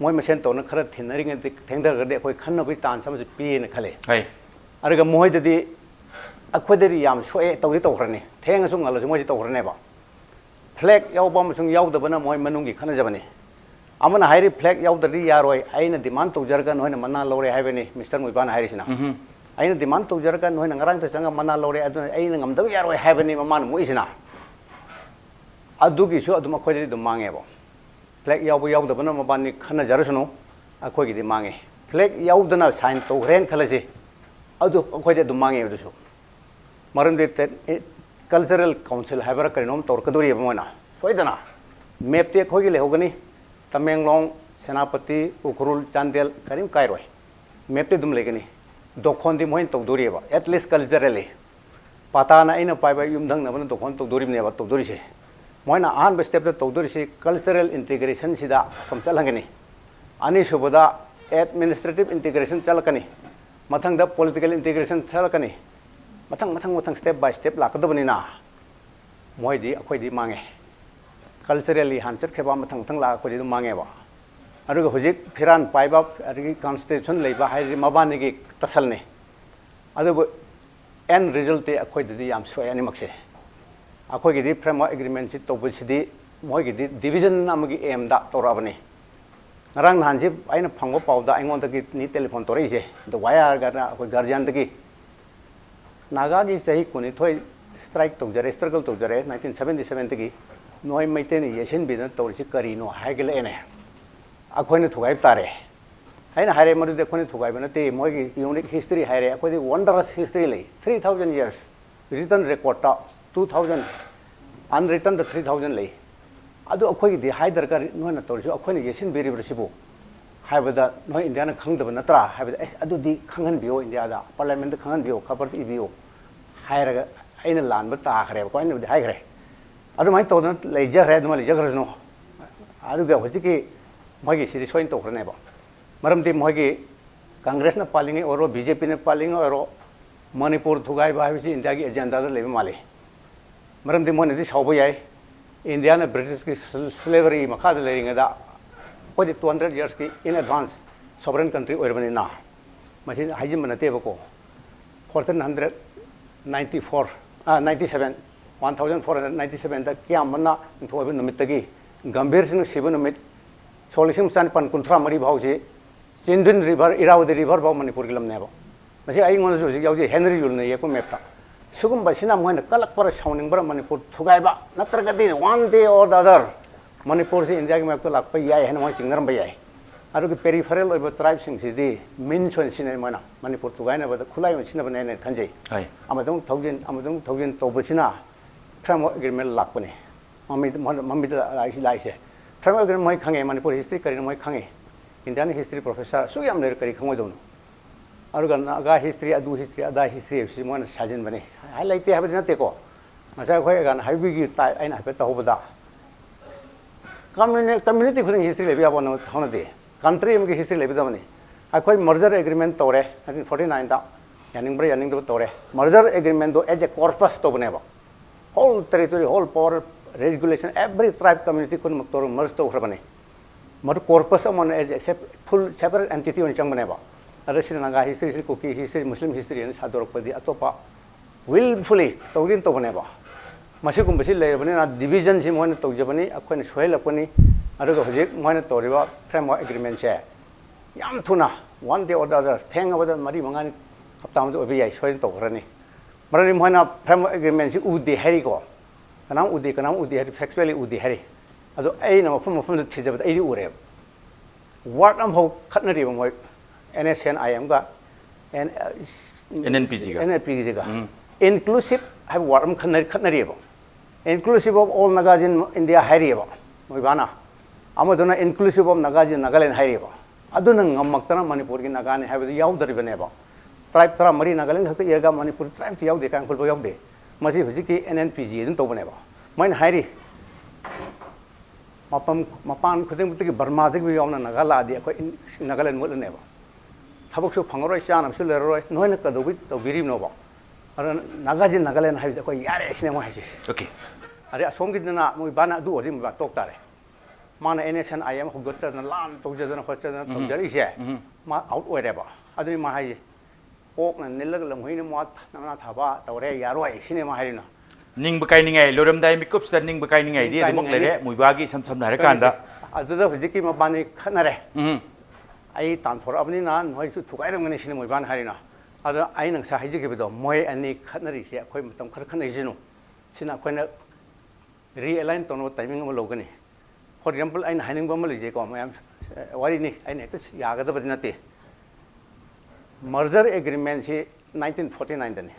मोइ मसेन तौन खर थिनरिंग थेंगदर गदे अखोइ खन्नबि तान समज पीने खले हाय अरगा मोइददि अखोइ दे याम सोए तौदि तौखरने थेंगसु ngलसु मोइ तौखरनेबा फ्लैग यावबा मसुंग यावदबना मोइ मनुंगी खनजबने अमन हाइरी फ्लैग यावदरी यारोय आइना डिमांड तौजरगा नोइना मना लौरे हाइबेनी मिस्टर मुइबान हाइरिसिना आइना डिमांड तौजरगा नोइना ngरang तसंगा मना लौरे अदु आइना ngमदब यारोय हाइबेनी ममान मुइसिना अदुगिसु अदुम अखोइदि दुम मांगेबो फ्लैग यावबो यावदबना मबानी खनजरसुनो अखोइगिदि मांगे फ्लैग यावदना साइन तौरेन खलसे अदु अखोइदि दुम मांगे अदुसु मरमदि कल्चरल काउंसिल हाइबर करिनोम तौरकदोरि बमोना सोइदना मैप ते अखोइगि लेहोगनी तमेंगलोंग सेनापति उखरुल चांदेल करीम कायरोय मैपते दुम लेगनी दोखोंदी मोइन तौदोरिबा एटलीस्ट कल्चरली पाताना इन पाइबा युमधंग नबन दोखोन तौदोरिबनेबा तौदोरिसे मोइना आहान स्टेप द तौदोरिसे कल्चरल इंटीग्रेशन सिदा समचलंगनी अनि सुबदा एडमिनिस्ट्रेटिव इंटीग्रेशन चलकनी मथंग द पॉलिटिकल इंटीग्रेशन चलकनी मथंग मथंग मथंग स्टेप बाय स्टेप लाकदबनिना मोइदी अखोइदी मांगे कल्चरली हानचत खेबा मथंग मथंग ला खोजि मांगेबा अरुग हुजिक फिरान पाइबा अरुगी कॉन्स्टिट्यूशन लेबा हाइरि मबानिगी तसलने अदुब एन रिजल्ट ते अखोइदि याम सोयानि मक्से अखोइगिदि फ्रेमवर्क एग्रीमेंट सि तौबसिदि मोइगिदि डिवीजन नामगी एम दा तोराबने नरंग नानजि आइना फंगो पाउदा आइंगोंदगी नि टेलीफोन तोरैसे द वायर गाना अखोइ गार्जियन दगी नागागी सही कुनि थोइ स्ट्राइक तौजरे स्ट्रगल तौजरे 1977 दगी नोई मैतेन येसिन बिन तौरसि करिनो हाइगलेने अखोइने थुगाइ तारे हैना हारे मरुदे अखोइने थुगाइ बनते मोइगी यूनिक हिस्ट्री हारे अखोइदि वंडरस हिस्ट्री ले 3000 इयर्स रिटन रिकॉर्ड 2000 अनरिटन 3000 ले अदु अखोइगी हाइदर का नोना तौरसि अखोइने येसिन बिरिब्रसिबो हाइबदा नोइ इंडियाना खंगदब नत्रा हाइबदा एस अदुदि खंगन बियो इंडियादा पार्लियामेंट खंगन बियो खबर इबियो हाइरगा आइना लानबा ताखरे कोइने हाइगरे अदुमाइ तौदन लेजखरे अदुमा लेजखरसनो अदुगा होजिकि ꯃꯣꯏꯒꯤ ꯁꯤꯗꯤ ꯁꯣꯏꯅ ꯇꯧꯈ꯭ꯔꯅꯦꯕ ꯃꯔꯝꯗꯤ ꯃꯣꯏꯒꯤ ꯀꯪꯒ꯭ꯔꯦꯁꯅ ꯄꯥꯜꯂꯤꯉꯩ ꯑꯣꯏꯔꯣ BJPꯅ ꯄꯥꯜꯂꯤꯉꯩ ꯑꯣꯏꯔꯣ ꯃꯅꯤꯄꯨꯔ ꯊꯨꯒꯥꯏꯕ ꯍꯥꯏꯕꯁꯤ ꯏꯟꯗꯤꯌꯥꯒꯤ ꯑꯦꯖꯦꯟꯗꯥꯗ ꯂꯩꯕ ꯃꯥꯜꯂꯤ ꯃꯔꯝꯗꯤ ꯃꯣꯏꯅꯗꯤ ꯁꯥꯎꯕ ꯌꯥꯏ ꯏꯟꯗꯤꯌꯥꯅ ꯕ꯭ꯔꯤꯇꯤꯁꯀꯤ ꯁ꯭ꯂꯦꯕꯔꯤ ꯃꯈꯥꯗ ꯂꯩꯔꯤꯉꯩꯗ ꯑꯩꯈꯣꯏꯗꯤ 200 yearsꯀꯤ ꯏꯟ ꯑꯦꯗꯚꯥꯟꯁ ꯁꯣꯚꯔꯦꯟ ꯀꯟꯇ꯭ꯔꯤ ꯑꯣꯏꯔꯕꯅꯤꯅ ꯃꯁꯤ ꯍꯥꯏꯖꯤꯟꯕ ꯅꯠꯇꯦꯕꯀꯣ 1497ꯗ ꯀꯌꯥꯝꯕꯅ ꯅꯤꯡꯊꯧ ꯅꯨꯃꯤꯠꯇꯒꯤ ꯒꯝꯚꯤꯔꯁꯤꯡꯅ ꯁꯤꯕ ꯅꯨꯃꯤꯠ 1993 ꯐꯥꯎꯁꯤ ꯆꯤꯟꯗꯨꯟ ꯔꯤꯚꯔ ꯏꯔꯥꯋꯗꯤ ꯔꯤꯚꯔ ꯐꯥꯎ ꯃꯅꯤꯄꯨꯔꯒꯤ ꯂꯝꯅꯦꯕ ꯃꯁꯤ ꯑꯩꯉꯣꯟꯗꯁꯨ ꯍꯧꯖꯤꯛ ꯌꯥꯎꯖꯩ ꯍꯦꯅꯔꯤ ꯌꯨꯜꯅ ꯌꯦꯛꯄ ꯃꯦꯞꯇ ꯁꯤꯒꯨꯝꯕꯁꯤꯅ ꯃꯣꯏꯅ ꯀꯜꯂꯛꯄꯔ ꯁꯥꯎꯅꯤꯡꯕꯔ ꯃꯅꯤꯄꯨꯔ ꯊꯨꯒꯥꯏꯕ ꯅꯠꯇ꯭ꯔꯒꯗꯤ one day or the other ꯃꯅꯤꯄꯨꯔꯁꯤ ꯏꯟꯗꯤꯌꯥꯒꯤ ꯃꯦꯞꯇ ꯂꯥꯛꯄ ꯌꯥꯏ ꯍꯥꯏꯅ ꯃꯣꯏ ꯆꯤꯡꯅꯔꯝꯕ ꯌꯥꯏ ꯑꯗꯨꯒ ꯄꯦꯔꯤꯐꯦꯔꯦꯜ ꯑꯣꯏꯕ ꯇ꯭ꯔꯥꯏꯕꯁꯤꯡꯁꯤꯗꯤ ꯃꯤꯟꯁ ꯑꯣꯏꯅ ꯁꯤꯖꯤꯟꯅꯩ ꯃꯣꯏꯅ ꯃꯅꯤꯄꯨꯔ ꯊꯨꯒꯥꯏꯅꯕꯗ ꯈꯨꯠꯂꯥꯏ ꯑꯣꯏꯅ ꯁꯤꯖꯤꯟꯅꯕꯅꯦ ꯍꯥꯏꯅ ꯈꯟꯖꯩ ꯑꯃꯗꯪ ꯊꯧꯖꯤꯟ ꯇꯧꯕꯁꯤꯅ ꯐ꯭ꯔꯦꯝꯋꯥꯔꯛ ꯑꯦꯒ꯭ꯔꯤꯃꯦꯟ ꯂꯥꯛꯄꯅꯤ ꯃꯃꯤꯗ ꯂꯥꯛꯏꯁꯦ ꯐ꯭ꯔꯦꯝꯋꯥꯔꯛ ꯑꯦꯒ꯭ꯔꯤꯃꯦꯟ ꯃꯣꯏ ꯈꯪꯉꯦ ꯃꯅꯤꯄꯨꯔ ꯍꯤꯁꯇ꯭ꯔꯤ ꯀꯔꯤꯅꯣ ꯃꯣꯏ ꯈꯪꯉꯦ ꯏꯟꯗꯤꯌꯥꯟ ꯍꯤꯁꯇ꯭ꯔꯤ ꯄ꯭ꯔꯣꯐꯦꯁꯔ ꯑꯁꯨꯛ ꯌꯥꯝ ꯂꯩꯔꯦ ꯀꯔꯤ ꯈꯪꯉꯣꯏꯗꯧꯅꯣ ꯑꯗꯨꯒ ꯅꯥꯒꯥ ꯍꯤꯁꯇ꯭ꯔꯤ ꯑꯗꯨ ꯍꯤꯁꯇ꯭ꯔꯤ ꯑꯗꯥ ꯍꯤꯁꯇ꯭ꯔꯤ ꯍꯥꯏꯕꯁꯤ ꯃꯣꯏꯅ ꯁꯥꯖꯤꯟꯕꯅꯤ ꯂꯩꯇꯦ ꯍꯥꯏꯕꯗꯤ ꯅꯠꯇꯦꯀꯣ ꯉꯁꯥꯏ ꯑꯩꯈꯣꯏ ꯒꯥꯟ ꯍꯥꯏꯕꯤꯒꯤ ꯇꯥꯏ ꯑꯩꯅ ꯍꯥꯏꯐꯦꯠ ꯇꯧꯍꯧꯕꯗ ꯀꯝꯃ꯭ꯌꯨꯅꯤꯇꯤ ꯈꯨꯗꯤꯡ ꯍꯤꯁꯇ꯭ꯔꯤ ꯂꯩꯕ ꯌꯥꯕ ꯍꯧꯅꯗꯦ ꯀꯟꯇ꯭ꯔꯤ ꯑꯃꯒꯤ ꯍꯤꯁꯇ꯭ꯔꯤ ꯂꯩꯒꯗꯕꯅꯤ ꯑꯩꯈꯣꯏ ꯃꯔꯖꯔ ꯑꯦꯒ꯭ꯔꯤꯃꯦꯟ ꯇꯧꯔꯦ 1949ꯗ ꯌꯥꯅꯤꯡꯕ꯭ꯔꯥ ꯌꯥꯅꯤꯡꯗꯕ ꯇꯧꯔꯦ ꯃꯔꯖꯔ ꯑꯦꯒ꯭ꯔꯤꯃꯦꯟꯗꯣ ꯑꯦꯖ ꯑꯦ ꯀꯣꯔꯄꯁ ꯇꯧꯕꯅꯦꯕ whole territory whole power regulation every tribe community ꯈꯨꯗꯤꯡꯃꯛ ꯇꯧꯔꯒ ꯃꯔꯖ ꯇꯧꯈ꯭ꯔꯕꯅꯤ ꯃꯗꯨ ꯀꯣꯔꯄꯁ ꯑꯃꯅ as a full separate entity ꯑꯣꯏꯅ ꯆꯪꯕꯅꯦꯕ ꯑꯗ ꯁꯤꯅ Naga history Kuki history Muslim history ꯑꯅ ꯁꯥꯗꯣꯔꯛꯄꯗꯤ ꯑꯇꯣꯞꯄ ꯋꯤꯜꯐꯨꯜꯂꯤ ꯇꯧꯒꯦꯅ ꯇꯧꯕꯅꯦꯕ ꯃꯁꯤꯒꯨꯝꯕꯁꯤ ꯂꯩꯔꯕꯅꯤꯅ ꯗꯤꯕꯤꯖꯟꯁꯤ ꯃꯣꯏꯅ ꯇꯧꯖꯕꯅꯤ ꯑꯩꯈꯣꯏꯅ ꯁꯣꯏꯍꯜꯂꯛꯄꯅꯤ ꯑꯗꯨꯒ ꯍꯧꯖꯤक ꯃꯣꯏꯅ ꯇꯧꯔꯤꯕ ꯐ꯭ꯔꯦꯝꯋꯥꯔꯛ ꯑꯦꯒ꯭ꯔꯤꯃꯦꯟꯁꯦ ꯌꯥꯝ ꯊꯨꯅ one day or the other ꯊꯦꯡꯉꯕꯗ 4-5 ꯍꯞꯇꯥ ꯑꯃꯗ ꯑꯣꯏꯕ ꯌꯥꯏ ꯁꯣꯏꯗꯅ ꯇꯧꯈ꯭ꯔꯅꯤ ꯃꯔꯝꯗꯤ ꯃꯣꯏꯅ ꯐ꯭ꯔꯦꯝꯋꯥꯔꯛ ꯑꯦꯒ꯭ꯔꯤꯃꯦꯟꯁꯤ ꯎꯗꯦ ꯍꯥꯏꯔꯤꯀꯣ ꯀꯅꯥꯝ ꯎꯗꯦ ꯍꯥꯏꯔꯤ ꯐꯦꯛꯆꯨꯑꯦꯂꯤ ꯎꯗꯦ ꯍꯥꯏꯔꯤ ꯑꯗꯣ ꯑꯩꯅ ꯃꯐꯝꯗ ꯊꯤꯖꯕꯗ ꯑꯩꯗꯤ ꯎꯔꯦꯕ ꯋꯥꯔꯗ ꯑꯃꯐꯥꯎ ꯈꯠꯅꯔꯤꯕ ꯃꯣꯏ NSNIMꯒ NNPGꯒ inclusive have word am khatnariba inclusive of all Nagas in India hariba moibana amaduna inclusive of Nagas in Nagaland hariba aduna ngamaktana Manipur gi Nagani have the yaudaribaneba tribe tra mari Nagaland hakta yerga Manipur tribe ti yaude kan kulbo yaude masi hujiki NNPG dun tobaneba main hari mapan khuding buti Burma dik bi yauna Nagala di ko Nagaland mulneba ꯊꯕꯛꯁꯨ ꯐꯪꯉꯔꯣꯏ ꯆꯥꯅꯕꯁꯨ ꯂꯩꯔꯔꯣꯏ ꯅꯣꯏꯅ ꯀꯩꯗꯧꯕꯤ ꯇꯧꯕꯤꯔꯤꯕꯅꯣꯕ ꯑꯗꯨꯅ ꯅꯥꯒꯥꯖꯤꯟ ꯅꯥꯒꯥꯂꯦꯟ ꯍꯥꯏꯕꯁꯦ ꯑꯩꯈꯣꯏ ꯌꯥꯔꯦ ꯁꯤꯅꯦ ꯃꯣꯏ ꯍꯥꯏꯁꯦ ꯑꯣꯀꯦ ꯑꯗꯩ ꯑꯁꯣꯝꯒꯤꯗꯨꯅ ꯃꯣꯏ ꯕꯥꯅ ꯑꯗꯨ ꯑꯣꯏꯔꯗꯤ ꯃꯣꯏ ꯇꯣꯛ ꯇꯥꯔꯦ ꯃꯥꯅ NSNIM ꯍꯧꯗꯣꯛꯆꯗꯅ ꯂꯥꯟ ꯇꯧꯖꯗꯅ ꯈꯣꯠꯆꯗꯅ ꯇꯧꯖꯔꯤꯁꯦ ꯃꯥ ꯑꯥꯎꯠ ꯑꯣꯏꯔꯦꯕ ꯑꯗꯨꯅꯤ ꯃꯥ ꯍꯥꯏꯁꯦ ꯑꯣꯛꯅ ꯅꯤꯜꯂꯒ ꯂꯝꯍꯨꯏꯅ ꯃꯣꯠ ꯅꯪꯅ ꯊꯥꯕ ꯇꯧꯔꯦ ꯌꯥꯔꯣꯏ ꯁꯤꯅꯦ ꯃꯥ ꯍꯥꯏꯔꯤꯅ ꯅꯤꯡꯕ ꯀꯥꯏꯅꯤꯡꯉꯥꯏ ꯂꯣꯏꯔꯝꯗꯥꯏ ꯃꯤꯀꯨꯞꯁꯤꯗ ꯅꯤꯡꯕ ꯀꯥꯏꯅꯤꯡꯉꯥꯏꯗꯤ ꯑꯗꯨꯃꯛ ꯂꯩꯔꯦ ꯃꯣꯏꯕꯥꯒꯤ ꯁꯝ ꯁꯝꯅ ꯍꯥꯏꯔꯀꯥꯟꯗ ꯑꯗꯨꯗ ꯍꯧꯖꯤꯛꯀꯤ ꯃꯕꯥꯅꯤ ꯈꯠꯅꯔꯦ ꯑꯩ ꯇꯥꯟꯊꯣꯔꯛꯑꯕꯅꯤꯅ ꯅꯣꯏꯁꯨ ꯊꯨꯒꯥꯏꯔꯝꯒꯅꯤ ꯁꯤꯅ ꯃꯣꯏꯕꯥꯅ ꯍꯥꯏꯔꯤꯅ ꯑꯗꯣ ꯑꯩꯅ ꯉꯁꯥꯏ ꯍꯥꯏꯖꯈꯤꯕꯗꯣ ꯃꯣꯏ ꯑꯅꯤ ꯈꯠꯅꯔꯤꯁꯦ ꯑꯩꯈꯣꯏ ꯃꯇꯝ ꯈꯔ ꯈꯠꯅꯔꯤꯁꯤꯅꯨ ꯁꯤꯅ ꯑꯩꯈꯣꯏꯅ ꯔꯤꯑꯦꯂꯥꯏꯟ ꯇꯧꯅꯕ ꯇꯥꯏꯃꯤꯡ ꯑꯃ ꯂꯧꯒꯅꯤ ꯐꯣꯔ ꯑꯦꯛꯖꯥꯝꯄꯜ ꯑꯩꯅ ꯍꯥꯏꯅꯤꯡꯕ ꯑꯃ ꯂꯩꯖꯩꯀꯣ ꯃꯌꯥꯝ ꯋꯥꯔꯤꯅꯤ ꯑꯩꯅ ꯍꯦꯛꯇ ꯌꯥꯒꯗꯕꯗꯤ ꯅꯠꯇꯦ ꯃꯔꯖꯔ ꯑꯦꯒ꯭ꯔꯤꯃꯦꯟꯁꯤ 1949ꯗꯅꯤ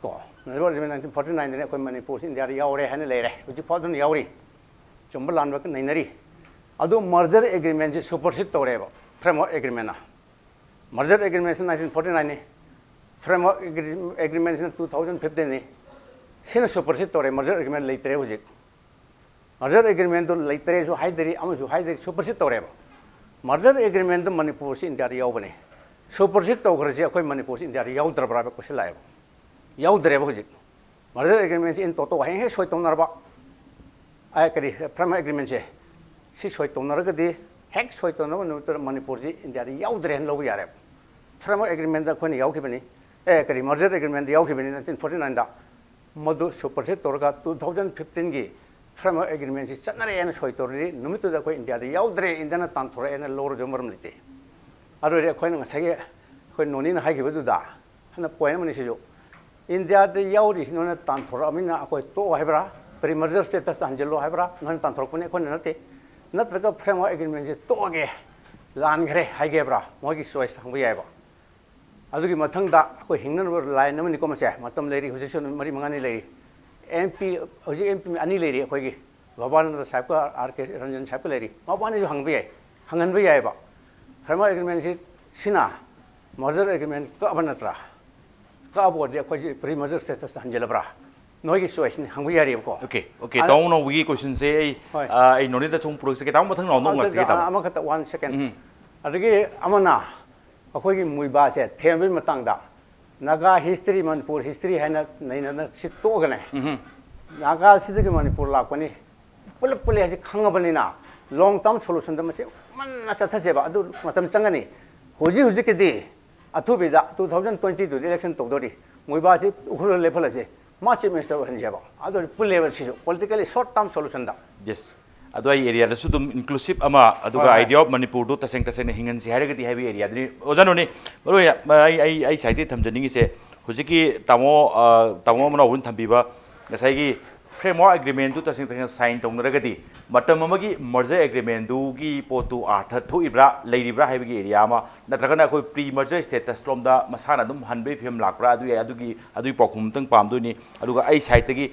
ꯀꯣ ꯃꯔꯖꯔ ꯑꯦꯒ꯭ꯔꯤꯃꯦꯟ 1949ꯗꯅꯤ ꯑꯩꯈꯣꯏ ꯃꯅꯤꯄꯨꯔꯁꯤ ꯏꯟꯗꯤꯌꯥꯗ ꯌꯥꯎꯔꯦ ꯍꯥꯏꯅ ꯂꯩꯔꯦ ꯍꯧꯖꯤꯛꯐꯥꯎ ꯑꯗꯨꯝ ꯌꯥꯎꯔꯤ ꯆꯨꯝꯕ ꯂꯥꯟꯕ ꯅꯩꯅꯔꯤ ꯑꯗꯨ ꯃꯔꯖꯔ ꯑꯦꯒ꯭ꯔꯤꯃꯦꯟꯁꯤ ꯁꯨꯄꯔꯁꯤꯠ ꯇꯧꯔꯦꯕ framework agreement merger agreement 1949 framework agreement 2015 sina supersede tore merger agreement leitre hojik merger agreement do leitre jo haideri amaju haideri supersede tore merger agreement do Manipur si India yaubane supersede tawgrje akoi Manipur si India yaudra ba kusila yaudre hojik merger agreement in toto he soi tonarba ai kari framework agreement je si soi tonaragadi hek soi tonaba nutar Manipur ji India yaudre lo yare framework agreement da khoni yaukibani kari merger agreement yaukibani 1949 da madu supersede torga 2015 gi framework agreement si chanare en soi torri numitu da ko India yaudre indana tan thora en lor jomaram lite aro re khoi na sage khoi noni na haigibu da hana point mani sijo India de yauri sinona tan thora amina ko to haibra pre merger status anjelo haibra non tan thora kone khone nate natraga framework agreement si to ge lan gre haigebra mogi choice hangbu yaiba adugi mathang da ko hingnan line namani ko mase matam leri hojison mari mangani leri MP hoji MP ani leri ko gi babananda sahib ka RK Ranjan sahib ka leri mabani jo hangbu yai hanganbu yaiba framework agreement si sina merger agreement ka abanatra ka abo de ko pre merger status anjelabra ꯅꯣꯏꯒꯤ ꯆꯣꯏꯁꯅꯤ ꯍꯪꯕ ꯌꯥꯔꯤꯕꯀꯣ Okay ꯇꯥꯎꯅ ꯋꯤꯒꯤ ꯀꯣꯏꯁꯟꯁꯦ ꯑꯩ ꯅꯣꯅꯤꯗ ꯁꯨꯝ ꯄꯨꯔꯛꯁꯦ ꯇꯥꯎ ꯃꯊꯪ ꯅꯥꯎꯅ ꯉꯥꯛꯁꯦ ꯇꯥꯎ ꯑꯃꯈꯛꯇ 1 second ꯑꯗꯒꯤ ꯑꯃꯅ ꯑꯩꯈꯣꯏꯒꯤ ꯃꯨꯏꯕꯥꯁꯦ ꯊꯦꯝꯕꯒꯤ ꯃꯇꯥꯡꯗ ꯅꯥꯒꯥ ꯍꯤꯁꯇ꯭ꯔꯤ ꯃꯅꯤꯄꯨꯔ ꯍꯤꯁꯇ꯭ꯔꯤ ꯍꯥꯏꯅ ꯅꯩꯅꯅ ꯁꯤꯠꯇꯣꯛꯑꯒꯅꯦ ꯅꯥꯒꯥꯁꯤꯗꯒꯤ ꯃꯅꯤꯄꯨꯔ ꯂꯥꯛꯄꯅꯤ ꯄꯨꯂꯞ ꯄꯨꯂꯞ ꯍꯥꯏꯁꯤ ꯈꯪꯉꯕꯅꯤꯅ ꯂꯣꯡ ꯇꯔꯝ ꯁꯣꯂꯨꯁꯟꯗ ꯃꯁꯤ ꯃꯟꯅ ꯆꯠꯊꯁꯦꯕ ꯑꯗꯨ ꯃꯇꯝ ꯆꯪꯒꯅꯤ ꯍꯧꯖꯤꯛꯀꯤꯗꯤ ꯑꯊꯨꯕꯤꯗ 2022 ꯏꯂꯦꯛꯁꯟ ꯇꯧꯗꯣꯔꯤ ꯃꯣꯏꯕꯥꯁꯤ ꯎꯈ꯭ꯔꯨꯜ ꯂꯦꯞꯍꯜꯂꯁꯦ ꯃꯥ ꯆꯤꯐ ꯃꯤꯅꯤꯁꯇꯔ ꯑꯣꯏꯍꯟꯁꯦꯕ ꯑꯗꯨ ꯄꯨꯜꯂꯦꯕ ꯁꯤꯁꯨ ꯄꯣꯂꯤꯇꯤꯀꯦꯜꯂꯤ ꯁꯣꯔꯠ ꯇꯥꯔꯝ ꯁꯣꯂꯨꯁꯟꯗ yes ꯑꯗꯨ ꯑꯩ ꯑꯦꯔꯤꯌꯥꯗꯁꯨ ꯑꯗꯨꯝ ꯏꯟꯀ꯭ꯂꯨꯁꯤቭ ꯑꯃ ꯑꯗꯨꯒ ꯑꯥꯏꯗꯤꯌꯥ ꯑꯣꯐ ꯃꯅꯤꯄꯨꯔꯗꯨ ꯇꯁꯦꯡꯅ ꯍꯤꯡꯍꯟꯁꯤ ꯍꯥꯏꯔꯒꯗꯤ ꯍꯥꯏꯕ ꯑꯦꯔꯤꯌꯥꯗꯨꯅꯤ ꯑꯣꯖꯥꯅꯣꯅꯤ ꯃꯔꯨꯑꯣꯏꯅ ꯑꯩ ꯁꯥꯏꯗꯒꯤ ꯊꯝꯖꯅꯤꯡꯉꯤꯁꯦ ꯍꯧꯖꯤꯛꯀꯤ ꯇꯥꯃꯣ ꯑꯃꯅ ꯊꯝꯕꯤꯕ ꯉꯁꯥꯏꯒꯤ framework agreement tu tasing sign tong ragadi matam amagi merger agreement du gi potu artha thuibra leiribra haibagi area ma natragana khoi pre merger status lomda masana dum hanbei phim lakra adu pokhum tang pamduni aduga ai side gi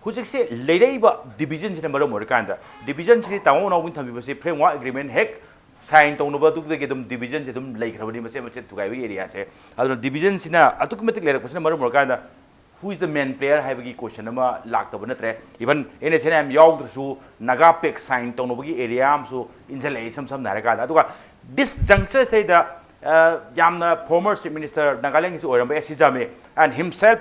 hujik se leireiba division sina maram orikanda division sini tamu na win thambi se framework agreement hek sign tong no ba duk de dum division se dum leikrabani mase tugai area se adu division sina automatic leirak pasina maram orikanda who is the main player haibagi question ama lakta natre even NSNM yaudru naga pek sign tonobagi area am so injale sam naraga aduga this juncture say the yamna former chief minister Nagaland is oiramba Sijame and himself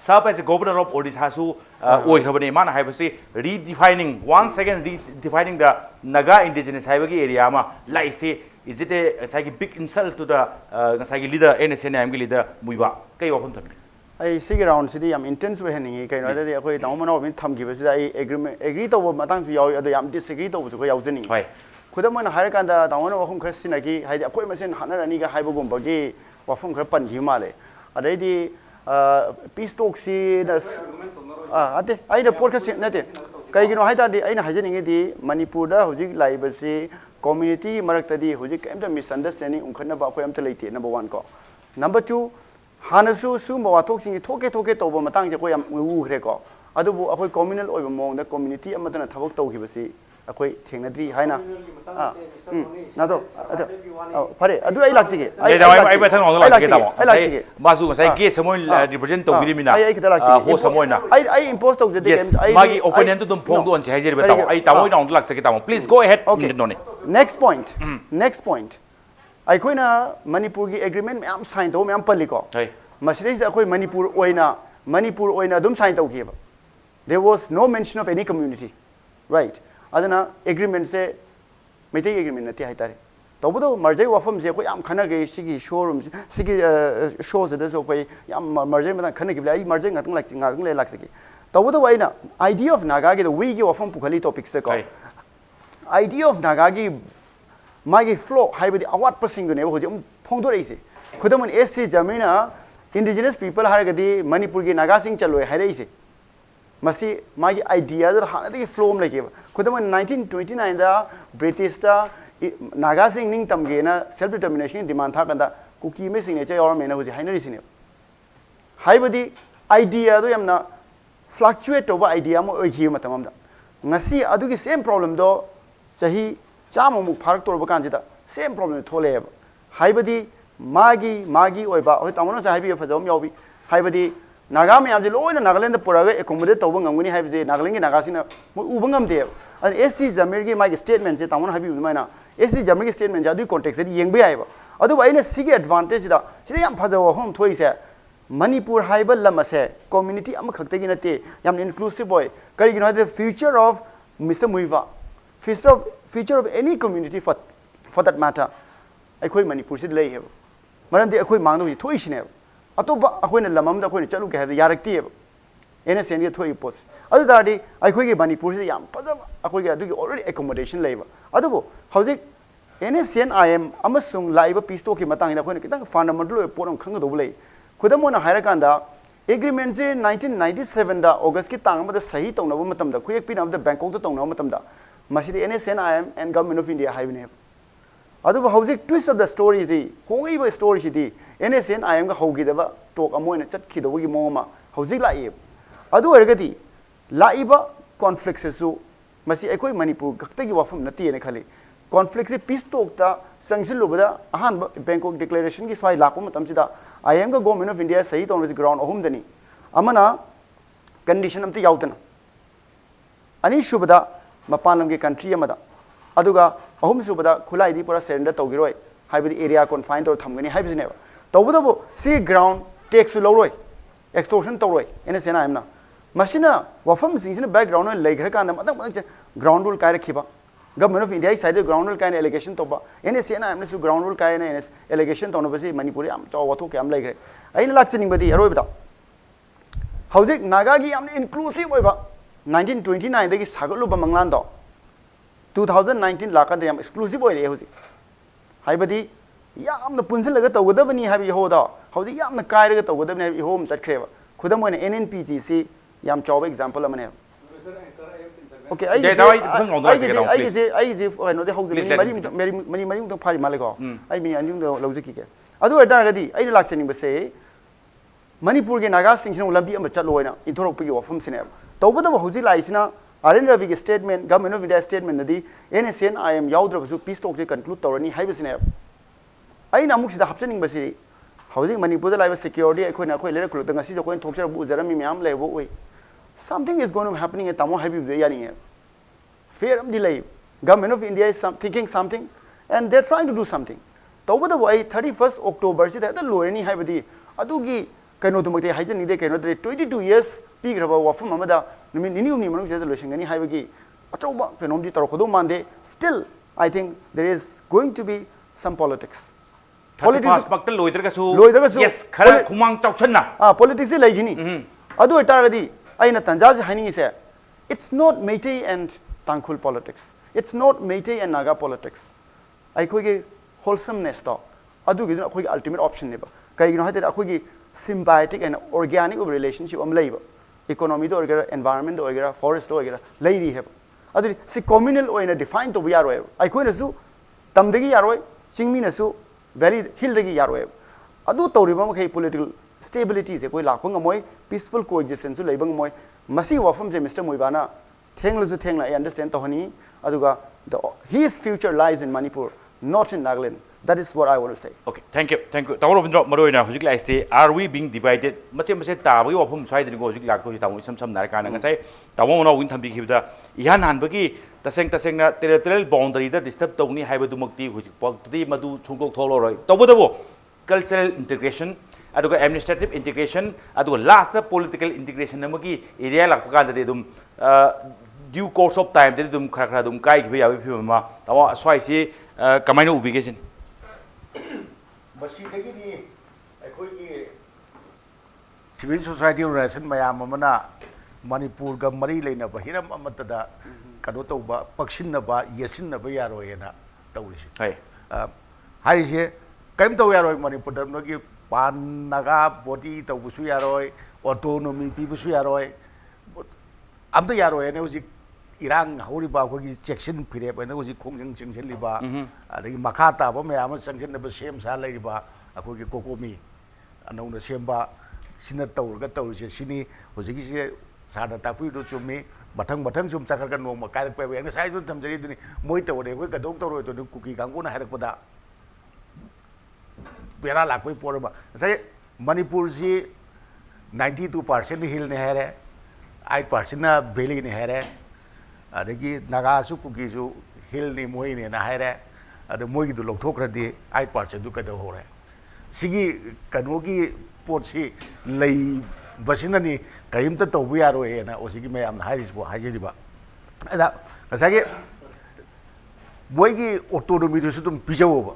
served as a governor of Odisha su oirabani man haibasi redefining once again redefining the Naga indigenous haibagi area ma like say is it a big insult to the leader NSNM leader Muiba kai wafam thambi ai sigi round sidi yam intense we haningi kai no da akoi daumana min thamgi ba sida ai agreement agree to matang su yaw ado yam disagree to su ko yaw jani hoi khudamana har kan da daumana wafum khar sinagi haidi akoi masen hanarani ga haibo gum bagi wafum khar pan gi male adai di peace talk si da ate ai da podcast nate kai gi no haida di aina hajaningi di manipur da hojik lai ba si community marak ta di hojik kaimta misunderstanding unkhana ba akoi amta leite number 1 ko number 2 हानसु सुम वाथोक्सिंग थोके तौब मतंग जे कोई उखरे को अदुबु अखोय communal ओइब मोंग the community अमदना थबक तौखिबसि अखोय थेंगनद्री हाइना नादो फरे अदु आई लाक्सिगे आई बथन on लाक्सिगे तामो आई मासु गसाई के समोय represent तौगिरि मिना आई खिता लाक्सिगे हो समोयना आई impose तौजे दे मागी opponent तुम फोंग दोन से हाइजेर बताओ आई तामोय ना ऑन लाक्सिगे तामो प्लीज गो अहेड नोने नेक्स्ट पॉइंट अखोना मणिपुर की एग्रीमेंट मैम साइन तौ मैम पल्लिको मसिदैस अखोय मणिपुर ओइना दुम साइन तौखिबा there was no mention of any community right अदना एग्रीमेंट से मेते एग्रीमेंट नते हाइतारे तौबदो मर्जै वाफम से कोई याम खनगे सिगी शोरूम सिगी शो से दसो कोई याम मर्जै मदा खनगिबला आई मर्जै ngатং ले लाक्सिगी तौबदो वाइना आइडिया ऑफ नागा के वी की वाफम पुखली टॉपिक्स ते को आइडिया ऑफ नागा की मागी फ्लो हाइबदी अवाट प्रसिंग ने होजे फोंदो रहिसे खुदमन एससी जमीना इंडिजिनस पीपल हारगदी मणिपुर की नागा सिंग चलोय हाइरेसे मसी मागी आइडिया दर हानदगी फ्लो म लेके खुदमन 1929 दा ब्रिटिश दा नागा सिंग निंग तमगे ना सेल्फ डिटरमिनेशन डिमांड था कंदा कुकी में सिग्नेचर और मेना होजे हाइनरिसिने हाइबदी आइडिया दो यमना फ्लक्चुएट ओवर आइडिया म ओहि मतमदा ngasi adugi same problem do sahi चाम मुख फारक तोरब कांजिदा सेम प्रॉब्लम थोलेब हाइबदी मागी ओइबा होय तामनो से हाइबी फजम यावबी हाइबदी नागा में यामजे लोइना नागालैंड पुरागे एकोमोडेट तौब ngमगनी हाइबजे नागालैंड की नागासिना उबंगम दे अन एससी जमीर की मागी स्टेटमेंट से तामनो हाइबी माइना एससी जमीर की स्टेटमेंट जादु कॉन्टेक्स्ट से येंबे आइबा अदु बाइना सिगे एडवांटेज दा सिदा याम फजव होम थोइसे मणिपुर हाइबल लमसे कम्युनिटी अम खक्तगी नते याम इंक्लूसिव बोय करिगिनो the future of mister Muivah future of any community for that matter akhoi manipur se lei heb maram de akhoi mangno hi thoi sine atoba akhoi na lamam da akhoi chalu ke ha yarakti heb ene sen ge thoi pos adu dadi akhoi ge manipur se yam pajam akhoi ge adu ge already accommodation leiba adu hojik NSNIM amasung laiba peace talk ki matang ina akhoi na kitang fundamental poram khang do lei khudamona hairakanda agreement se 1997 da august ki tang ma da sahi tongna matam da khuyek pinam da bangkok da tongna matam da masidi NSNIM and government of India haibne adu hojik twist of the story di hongi ba story di NSNIM ga hogi da ba talk amoina chat khi do gi moma hojik lai adu ergadi laiba conflicts su masi ekoi manipur gakta gi wafam nati ne khali conflict se peace talk ta sanction lo bada ahan Bangkok declaration ki swai lakko matam sida IM ga government of India sahi tong ground ahum dani amana condition amta yautana ani shubada mapan lamgi country amada aduga ahum subada khulai di pura surrender tawgiroi haibadi area confined or thamgani haibisine tawbudabo si ground tax loroi extortion tawroi ene sena amna machina wafam sing background legra kan madak ground rule kai rakhiba government of India side ground rule kind allegation to ba NSA na amne su ground rule kind NS allegation to no basi Manipur am chaw watho ke am lai gre ai na lakching badi aroi bata hauzik naga gi am inclusive oi ba 1929 dagi saglu ba manglan do 2019 laka de am exclusive oi re hauzik hai badi yam na punsil laga to godabani habi ho da hauzik yam na kai raga to godabani habi home chat khreba khudam oi NNPGC yam chaw example amane okay I no de hauzik mari to phari malego I mi anjung do logic ke adu eta gadi ai lakchani ba se Manipur ke naga sing sing lambi am chatloina inthorok pi wafum sine tawbada hauzik lai sina RN Ravi ke statement government of India statement nadi NSN I am yaudra su peace talk je conclude tawrani haibisine ai namuk sida hapchening ba se hauzik Manipur da lai security khoi na khoi lera khuluk ngasi jo koin thokchar bu jaram mi myam lebo oi something is going to be happening at Tamo Happy Yani. Fair delay. Government of India is thinking something and they're trying to do something. Toba the way 31st October, see that the Loreni Habidi, Adugi, Kanotumate Hajan, they cannot 22 years, Pig Rava, Wafum Mamada, Ninu Nimu, any Habigi, Achoba, Penomdi Torokodo Mande, still, I think there is going to be some politics. Politics, yes, Kumang Chauchana. Politics is like Gini. Adu Etaradi. Aina Tanjazi Hani is it's not Meitei and Tangkhul politics. It's not Meitei and Naga politics. I could wholesomeness to. Adu given a ultimate option neighbor. Kaino had a symbiotic and organic relationship of labor. Economy or environment or forest or lady have. Adu see communal or in a defined to Yarway. I could assume Tamdegi Yarway, Chingminasu, very Hildegi Yarway. Adu Toribam political stability is a koi peaceful coexistence labang moy masi wafam je Mr. Moibana thenglu zu thengla I understand to hani aduga his future lies in Manipur not in Nagaland. That is what I want to say. Okay, thank you. Tawro Bindro Maroina hujik lai say are we being divided mache ta wi wafam sai den go hujik lak ko tamu sam na ka na sai tamu no win thambi khibda ihan han bagi taseng na territorial boundary da disturb tawni haibadu makti hujik pakti madu chungkok tholo roi tawbo cultural integration aduga administrative integration aduga last political integration namagi area lakpa de dum due course of time de dum khara dum kai gi ya bi ma tawa swai si kamaina ubigation basi dagi ni akhoi gi civil society organization mayam amana Manipur ga mari leina ba hiram amata da kado to ba paksin na ba yesin na ba yaro ena tawrisi hai hari je kaim to yaro Manipur da no gi pan naga body to busu yaroi autonomy pi busu yaroi am to yaroi ne uji irang hori ba ko gi section phire ba ne uji khongjing chingchen li ba adagi makata ba me am sanction na ba sem sa lai ba ako gi kokomi anau na sem ba sina taur ga taur se sini uji gi se sada tapui do chumi bathang chum chakar ga no ma kai pe ba ne sai du thamjari duni moi to re ko ga dong to ro to kuki gang ko na harak pada Pera lakoi porba. Saya Manipur ji 92% hill ne hai 8% na valley ne hai adagi Naga su Kuki su hill ni moi ne na hai adu moi gi du lok thok radi 8% du ka do ho hai sigi kanu gi pot si lei basina ni kaim ta to bu yaro he na osigi me am hai risbo hai ji ba ada kasage moi gi autonomy su tum pijawo ba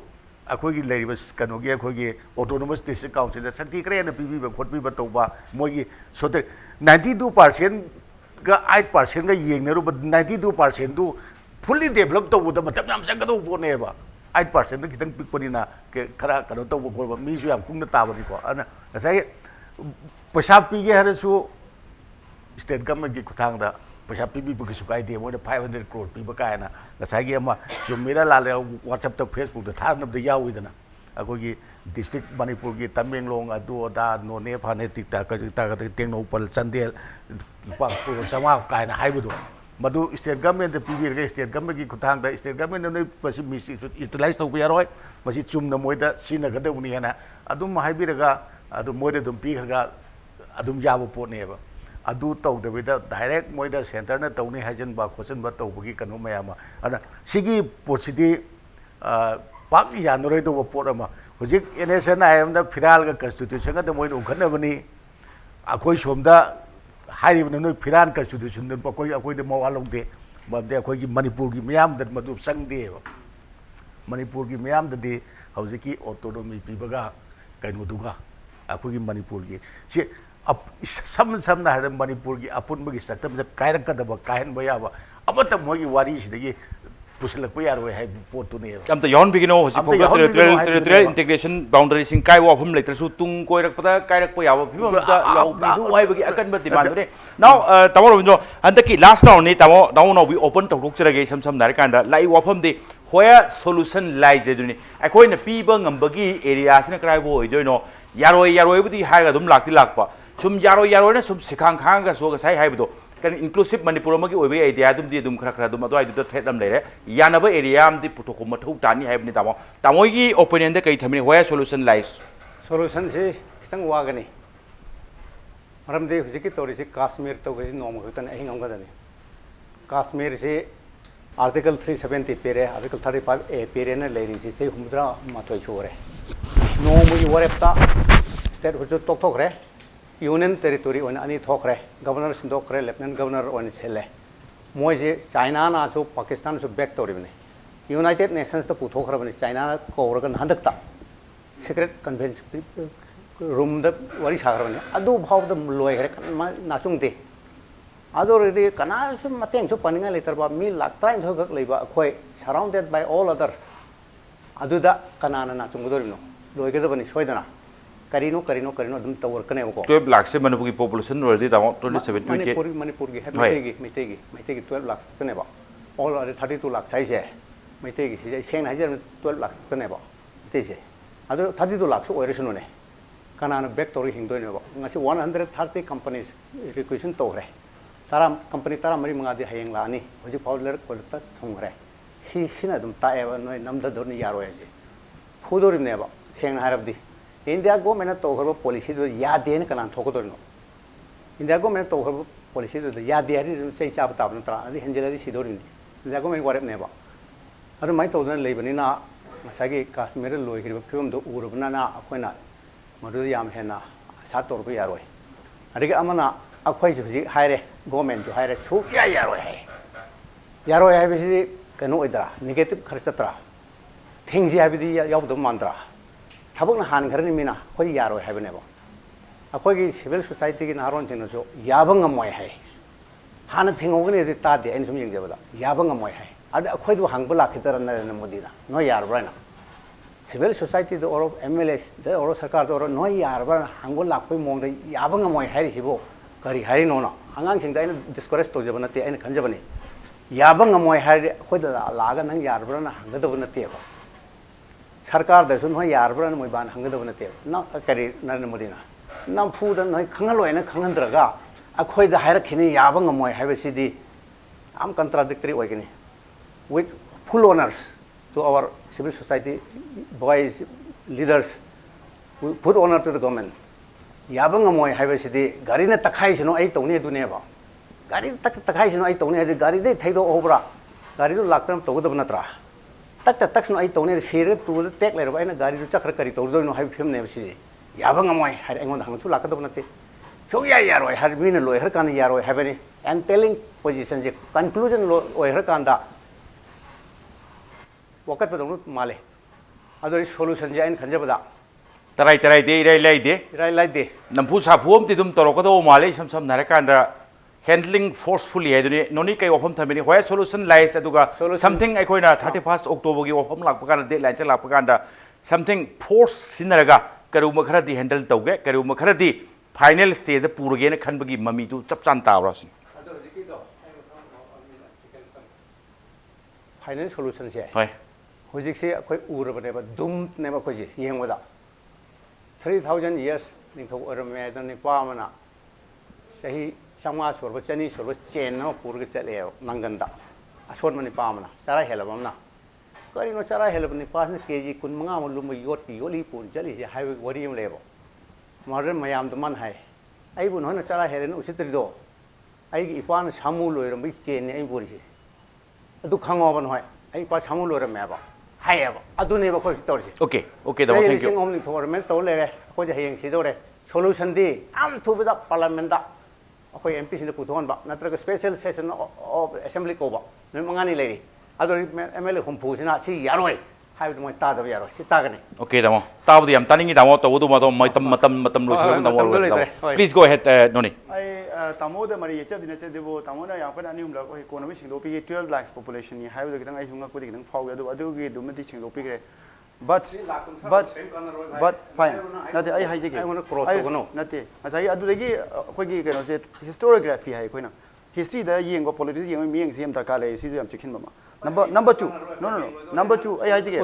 akhoi leibas kano gi akhoi gi autonomous district council da santi kre na pb ba khotbi ba toba moi gi sote 92% ga 8% ga yeng ne ru 92% du fully develop to bu da matam yam sang ga do bo ne ba 8% da kitang pikpani na ke khara kano to bo ba mi su yam kung na ta ba ni ko ana sai paisa pi ge har su state government gi kuthang da paisa pi bi bu su kai de mo da 500 crore pi ba kai na sai gi ama sumira la le WhatsApp ta Facebook da tha na da yawi da na akoi gi district Manipur gi Tamenglong adu da no ne phane tik ta ka tengno pal chandel pa pu sama kai na hai bu do madu state government da pi bi ge state government gi kuthang da state government ne pasi mi utilize to bi aroi masi chum na moi da sina ga da uni na adum hai bi ga adu moi da dum pi ga adum jabu po ne ba ꯑꯗꯨ ꯇꯧꯗꯕꯤꯗ direct ꯃꯣꯏꯗ ꯁꯦꯟꯇꯔꯅ ꯇꯧꯅꯤ ꯍꯥꯏꯖꯟꯕ ꯈꯣꯠꯆꯟꯕ ꯇꯧꯕꯒꯤ ꯀꯩꯅꯣ ꯃꯌꯥꯝ ꯑꯃ ꯑꯗꯨꯅ ꯁꯤꯒꯤ ꯄꯣꯠꯁꯤꯗꯤ ꯄꯥꯛ ꯌꯥꯅꯔꯣꯏꯗꯧꯕ ꯄꯣꯠ ꯑꯃ ꯍꯧꯖꯤꯛ NSNIM ꯐꯤꯔꯥꯜꯒ ꯀꯟꯁꯇꯤꯇ꯭ꯌꯨꯁꯟꯒꯗ ꯃꯣꯏꯅ ꯎꯈꯠꯅꯕꯅꯤ ꯑꯩꯈꯣꯏ ꯁꯣꯝꯗ ꯍꯥꯏꯔꯤꯕꯅꯤ ꯅꯣꯏ ꯐꯤꯔꯥꯟ ꯀꯟꯁꯇꯤꯇ꯭ꯌꯨꯁꯟꯗ ꯑꯩꯈꯣꯏꯗ ꯃꯋꯥ ꯂꯧꯗꯦ ꯃꯔꯝꯗꯤ ꯑꯩꯈꯣꯏꯒꯤ ꯃꯅꯤꯄꯨꯔꯒꯤ ꯃꯤꯌꯥꯝꯗ ꯃꯗꯨ ꯆꯪꯗꯦꯕ ꯃꯅꯤꯄꯨꯔꯒꯤ ꯃꯤꯌꯥꯝꯗꯗꯤ ꯍꯧꯖꯤꯛꯀꯤ ꯑꯣꯇꯣꯅꯣꯃꯤ ꯄꯤꯕꯒ ꯀꯩꯅꯣꯗꯨꯒ ꯑꯩꯈꯣꯏꯒꯤ ꯃꯅꯤꯄꯨꯔꯒꯤ ꯁꯤ ꯁꯝꯅ ꯍꯥꯏꯔꯕꯗ ꯃꯅꯤꯄꯨꯔꯒꯤ ꯑꯄꯨꯟꯕꯒꯤ ꯆꯠꯇꯝꯁꯦ ꯀꯥꯏꯔꯛꯀꯗꯕ ꯀꯥꯏꯍꯟꯕ ꯌꯥꯕ ꯑꯃꯠꯇ ꯃꯣꯏꯒꯤ ꯋꯥꯔꯤꯁꯤꯗꯒꯤ ꯄꯨꯁꯤꯜꯂꯛꯄ ꯌꯥꯔꯣꯏ ꯍꯥꯏꯕ ꯄꯣꯠꯇꯨꯅꯦꯕ ꯑꯝꯇ ꯌꯥꯎꯍꯟꯕꯤꯒꯅꯣ ꯍꯧꯖꯤꯛ ꯐꯥꯎꯕ ꯇꯦꯔꯤꯇꯣꯔꯤꯌꯦꯜ ꯏꯟꯇꯤꯒ꯭ꯔꯦꯁꯟ ꯕꯥꯎꯟꯗꯔꯤꯁꯤꯡ ꯀꯥꯏꯕ ꯋꯥꯐꯝ ꯂꯩꯇ꯭ꯔꯁꯨ ꯇꯨꯡ ꯀꯣꯏꯔꯛꯄꯗ ꯀꯥꯏꯔꯛꯄ ꯌꯥꯕ ꯐꯤꯕꯝꯗ ꯌꯥꯎꯕꯤꯔꯨ ꯍꯥꯏꯕꯒꯤ ꯑꯀꯟꯕ ꯗꯤꯃꯥꯟꯗꯨꯅꯦ ꯅꯥꯎ ꯇꯥꯃꯣ ꯔꯕꯤꯟꯗ꯭ꯔꯣ ꯍꯟꯗꯛꯀꯤ ꯂꯥꯁ ꯔꯥꯎꯟꯅꯤ ꯇꯥꯃꯣ ꯅꯥꯎꯕꯤ ꯑꯣꯄꯟ ꯇꯧꯊꯣꯛꯆꯔꯒꯦ ꯏꯁꯝ ꯁꯝꯅ ꯍꯥꯏꯔꯀꯥꯟꯗ ꯂꯥꯛꯏ ꯋꯥꯐꯝꯗꯤ ꯍꯣꯌꯔ ꯁꯣꯂꯨꯁꯟ ꯂꯥꯏꯖꯦ ꯑꯗꯨꯅꯤ ꯑꯩꯈꯣꯏꯅ ꯄꯤꯕ ꯉꯝꯕꯒꯤ ꯑꯦꯔꯤꯌꯥꯁꯤꯅ ꯀꯗꯥꯏꯕꯨ ꯑꯣꯏꯗꯣꯏꯅꯣ ꯌꯥꯔꯣꯏꯕꯨꯗꯤ ꯍꯥꯏꯔꯒ ꯑꯗꯨꯝ ꯂꯥꯛꯄ ꯁꯨꯝ ꯌꯥꯔꯣꯏꯅ ꯁꯨꯝ ꯁꯤꯈꯥꯡ ꯈꯥꯡꯉꯒꯁꯨ ꯉꯁꯥꯏ ꯍꯥꯏꯕꯗꯣ ꯏꯟꯀ꯭ꯂꯨꯁꯤቭ ꯃꯅꯤꯄꯨꯔ ꯑꯃꯒꯤ ꯑꯣꯏꯕ ꯑꯥꯏꯗꯤꯌꯥ ꯑꯗꯨꯝꯗꯤ ꯑꯗꯨꯝ ꯈꯔ ꯑꯗꯨꯝ ꯑꯗꯨꯋꯥꯏꯗꯨꯗ ꯊ꯭ꯔꯦꯠ ꯑꯃ ꯂꯩꯔꯦ ꯌꯥꯅꯕ ꯑꯦꯔꯤꯌꯥ ꯑꯃꯗꯤ ꯄꯨꯊꯣꯛꯄ ꯃꯊꯧ ꯇꯥꯅꯤ ꯍꯥꯏꯕꯅꯤ ꯇꯥꯃꯣꯒꯤ ꯑꯣꯄꯤꯅꯤꯌꯟꯗ ꯀꯩ ꯊꯝꯃꯤ ꯍꯣꯌꯔ ꯁꯣꯂꯨꯁꯟ ꯂꯥꯏꯁ ꯁꯣꯂꯨꯁꯟꯁꯤ ꯈꯤꯇꯪ ꯋꯥꯒꯅꯤ ꯃꯔꯝꯗꯤ ꯍꯧꯖꯤꯛꯀꯤ ꯇꯧꯔꯤꯁꯤ ꯀꯥꯁꯃꯤꯔ ꯇꯧꯕꯁꯤ ꯅꯣꯡꯃ ꯈꯛꯇꯅꯤ ꯑꯍꯤꯡ ꯑꯃꯈꯛꯇꯅꯤ ꯀꯥꯁꯃꯤꯔꯁꯤ आर्टिकल 370 पेरे आर्टिकल 35A पेरे ने लेरिसी से हुमद्रा माथोई छोरे नोमुगी वरेप्ता स्टेट हुजु टोकथोखरे यूनियन टेरिटोरी ओन अनि थोखरे गवर्नर सिंदोखरे लेफ्टिनेंट गवर्नर ओन छेले मोइजे चाइना ना सु पाकिस्तान सु बैक तोरिबने यूनाइटेड नेशंस तो पुथोखरबने चाइना कोरगन हंदकता secret convention room the worry सागरबने अदु भाव द लोयरे नासुंगते अदोरदी कनासु मतेंग सु पनिंगा लेतरबा मी लाक्ताइन थगक लेबा अखोय सराउंडेड बाय ऑल अदर्स अदुदा कनाना ना चुंगदोरिनो लोयगदबनि सोयदना करिनो दुम तवरकने को 12 लाख से मनपुर की पॉपुलेशन रोदी तामो 27 के मणिपुर की मैतेगी 12 लाख तनेबा ऑल अदर 32 लाख साइजे मैतेगी सिजे सेंग हाइजर 12 लाख तनेबा तेसे अदो 32 लाख सु ओइरसनुने कनाना बैक तोरि हिंदोइनेबा ngasi 130 कंपनीज रिक्वेशन तोरे तारा कंपनी तारा मरी मंगादी हयेंग लानी होजि पाउलर कोलता थोंगरे सिना दुम ताएबा नोय नमदा दोनि यारो याजे फुदोरिनेबा सेंग हारबदी इंडिया गवर्नमेंट तोखरबा पॉलिसी दो यादेन कनान थोकदोरिनो इंडिया गवर्नमेंट तोखरबा पॉलिसी दो यादे हरि चै चाब ताबन तरा अदि हेंजेलदि सिदोरिनि इंडिया गवर्नमेंट वारेबनेबा अदु माइ तोदन लेबनिना मसागी काश्मीर लोइगिबा फिल्मदो उरबना ना अखोइना मदु याम हेना सा तोरबा यारोय अदिगे अमना अखोइ जुजि हायरे गवर्नमेंट जो हायरे सुया यारोय हायबिसि कनो ओइदरा नेगेटिव खर्चतरा थिंगजि हायबिदि यावदो मानद्रा थबकना हानखरनि मिना अखोइ यारोय हायबनेबो अखोइगी सिविल सोसाइटी की नारोनसिनसु याबा ngमोय हाय हाना थिंगोगनि तादे आइन सुम यंगजेबदा याबा ngमोय हाय अद अखोइदो हांगबो लाखितरा नरेंद्र मोदी ना नो यारब्राना सिविल सोसाइटी दो और एमएलए दो और सरकार दो और नो यारब्रा हांगबो लाखोइ मोंग याबा ngमोय हायरिसिबो करी हारिनो ना आंगांसिंदा आइन डिस्करेज तोजबा नते आइन खंजबने याबा ngमोय हायरि अखोइदा लागा नंग यारब्राना हांगदबो नतेबो सरकार दसु नो यारब्राना मोइबान हांगदबो नते ना करी नरेंद्र मोदी ना नमफुदा नोय खंगलोयना खंगंद्रगा अखोइदा हायरखिनि याबा ngमोय हायबसिदि आम कंट्राडिक्टरी ओइगनि with full honours to our civil society boys leaders put honour to the government याबा ngमोय हायबसिदि गारिना तखाइसिनो आई तौने दुनेबा गारि तखाइसिनो आई तौने हायदि गारि दे थैदो ओबरा गारि दो लाक्तम तौगदब नत्रा तक्सनो आई तौने सिरे तू टेक लेरबा आइना गारि दो चक्र करी तौदोइनो हाय फिल्म नेबसिदि याबा ngमोय हाय आइगोन हांगसु लाकदब नते सोया यारोय हाय मिना लोयहर कान यारोय हायबनि एंड टेलिंग पोजीशन जे कंक्लूजन लोयहर कानदा वकत पदनु माले अदोरि सोल्यूशन जे आइन खंजबदा तराई दे इराई लाइदे नंफु साफु अमति दुम तरोकदो माले सम नारकांदा हैंडलिंग फोर्सफुली है नोनी कई वफम थमिनी होय सोल्यूशन लाइस अदुगा समथिंग अखोइना 31 अक्टोबर की वफम लापकान डेडलाइन च लापकान समथिंग फोर्स सिनरगा करुम खरदी हैंडल तौगे करुम खरदी फाइनल स्टेज द पुरगे न खनबगी ममी तु चप चान तावरास फाइनल सोल्यूशन से होय होजिक से अखोइ उरबनेबा दुम नेबा खोजि येंगवदा 3000 years निथौ अरमेदनि पामना सही समा सोरबा चनी सोरबा चेन न पुरगे चले नंगंदा असोन मनि पामना चारा हेलबमना करिनो चारा हेलबनि पास केजी 15 लुम योट योली पुन चली से हाईवे वरी लेबो modern मयाम Daman hi ai bu no na chala heren usitri do ai gi ipa na samu loi ram bi chen ne ai bu ri se adu khango ban hoi ai pa samu loi ram ba hai ba adu ne ba khoi tor se okay okay da thank you sing om ni government to le re ko ja heng si do re solution di am thu ba parliament da ko mp sin pu thon ba natra special session of assembly ko ba ne mangani le ri adu mla khum phu sina si yaroi hai du moi ta da yaroi si ta ga ne okay da mo ta bu yam taningi da mo to du ma to matam lo shi da mo please go ahead noni ai tamo da mari yecha dina che debo tamo na yang pa na nium la ko economy sing do pi 12 lakhs population ni hai du kitang ai sunga ko kitang phau ga du gi du mati sing do pi gre but fine nate ai hai je ge nate asai adu degi ko gi ke no se historiography hai ko na history da yeng go politics yeng mi yeng sem ta ka le si yam chikhin ba ma number 2 no number 2 ai hai je ge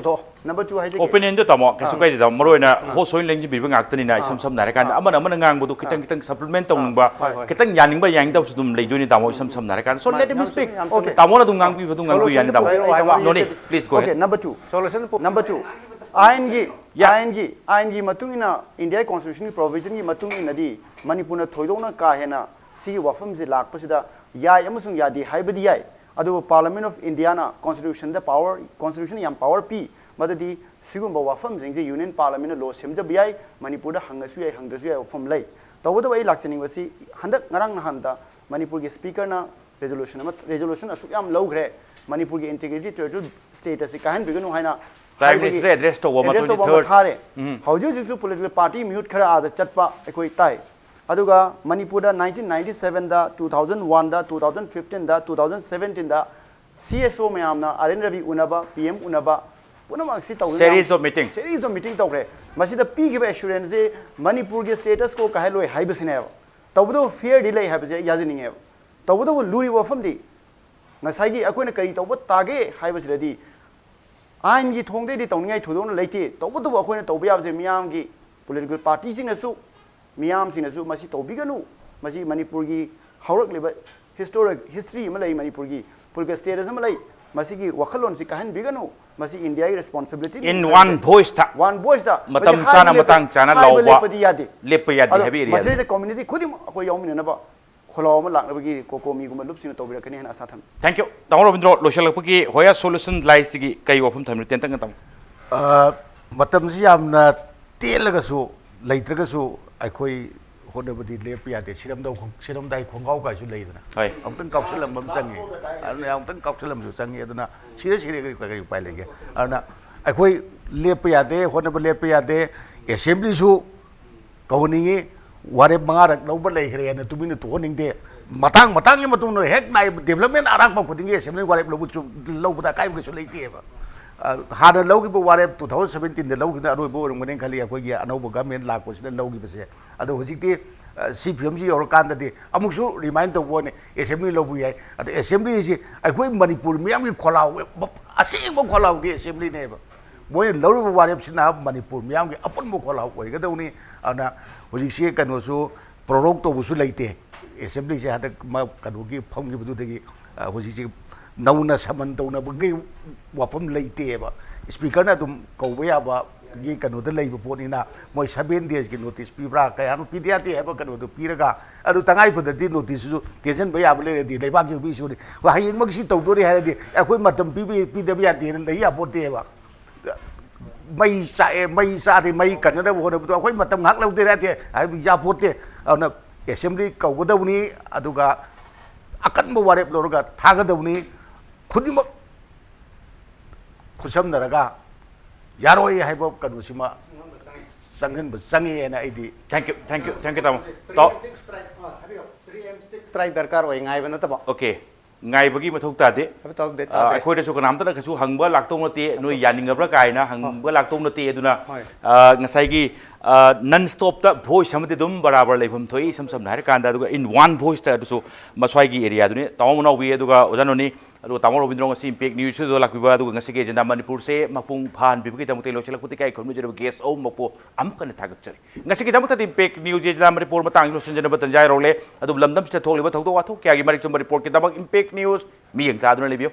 number 2 hai je ge opinion do tamo ke su kai da maroi na ho soin leng ji bi ngak tani na sam na kan amana ngang bu du kitang supplement tong ba kitang yaning ba yang dau su dum lei do ni tamo sam na kan so let him speak okay tamo na du ngang bi du ngang bi yan tamo no ni please go ahead okay number 2 solution number 2 ion की मतुंगिना India constitution की provision की मतुंगिना दी मणिपुर ना थोइदोना का हेना सी वफम से लाखपसिदा याय अमसुंग यादी हाइबदी याय अदु पार्लियामेंट ऑफ इंडिया ना कॉन्स्टिट्यूशन द पावर कॉन्स्टिट्यूशन याम पावर पी मददी सिगुम वफम जिंग यूनियन पार्लियामेंट लो सेमजब याय मणिपुर दा हंगसु याय हंगदसु याय वफम लै तवदो आई लाक्चनिंग वसी हंदक ngarang नहंदा मणिपुर के स्पीकर ना रेजोल्यूशन असु याम लौग्रे मणिपुर की integrity territorial status Kahn बिगनु हाइना Prime Minister address to Wama 23rd. Howju jisu political party mute khara ada chatpa ekoi tai. Aduga Manipur da 1997 da 2001 da 2015 da 2017 da CSO mayamna RN Ravi unaba PM unaba punama aksi tawna series of meeting tawre. Masida pi give assurance Manipur ge status ko kaheloi haibasine tawdo fair delay habje yajininge tawdo luri wafam di ngasai gi akoina kari tawbo tage haibasiradi आइन की थोंदे दी तौनिंगाई थोदोन लेते तौबदु अखोइना तौबे याबसे मियाम की political party सिंगसु मियाम सिंगसु मसी तौबिगनु मसी मणिपुर की हौरक लेबा history म लई मणिपुर की political status म लई मसी की वखलोन से कहन बिगनु मसी इंडिया की responsibility in one voice ta matam chana matang chana lawba lepa yadi habi area मसी द कम्युनिटी खुदी अखो यौमिन नबा खोलाव लाखनबगी कोकोमी गुम लुपसिन तौबिरकनी हन आसा थम thank you tamo Robindro loshalapi hoya solution lai sigi kai wafum thamri ten tang tam matam si yamna telagasu leitragasu akhoi hodabadi lep ya de siram dai khongau ka su leidana hai amtang kauksalam bam changi ana amtang kauksalam su changi aduna sire kai pai lege ana akhoi lep ya de hodab lep ya de assembly su kawningi वारे मंगारक लौब लेखरे न तुमिन तो निंगदे मतंग की मतुन हेक नाय development आराक प खुदिंगे सेमने वारे लौब चु लौबदा काय बे लेते बा हादा लौगी बो वारे 2017 दे लौगी अरोय बो रंगने खाली अखोगी अनौब गवर्नमेंट लाको सिदा लौगी बसे अदो हजिकते सीपीएम जी और कांदा दे अमुकसु रिमाइंड तो बोने असेंबली लौबु याय अदो असेंबली जी अखोई मणिपुर मियाम की खोलाव असेंबो खोलाव दे असेंबली ने बा मोय लौब वारे सिना मणिपुर मियाम की अपन बो खोलाव ओइगदौनी अना हजिसे कनोसु प्रोरोग तो बुसु लेते असेंबली से हद कनो की फम की बदुदगी हजिसे नौना समन तौना बगी वाफम लेते बा स्पीकर ना तुम कौबे याबा ये कनो द लेब पोनिना मोय 7 days की नोटिस पीब्रा कयानो पीदियाते है कनो दो पीरगा अदु तंगाई फदति नोटिस सु टेंशन बे याब लेदि लेबाक जो बिसु वा हयिंग मगसी तौदोरि हायदि अखोय मतम पीदब याते लई यापोते बा मई चादे मई कन्नद होनबदो अखोय मतम ngak लौदे राते हाय यापोते अना असेंबली कौगदौनी अदुगा अकनब वारेप लोरगा थागदौनी खुदिमक खुसमनरगा यारोय हायब कनुसिमा संगन संगेना आइदी thank you tamo to strike दरकार होय ngai बन तब okay ngai bagi mathok ta de akhoi de su kanam ta kasu hangba laktong nate noi yaningabra kaina hangba laktong nate aduna ngasai gi non stop ta voice samte dum barabar leifam thoi sam nai kanda aduga in one voice ta su maswai gi area duni tamona wi aduga ojanoni adu tamo Robindro ngasi impact news do lakbiba aduga ngasi ge jenda Manipur se mapung phan bibagi tamu te lochela puti kai khonmu jero guest o mapo amkan thagat chari ngasi gi tamu ta impact news je jenda Manipur matang lochen jena batan jai role adu lamdam sta tholiba thokdo wathok kya gi mari chum report ki tabak impact news mi yang ta aduna lebio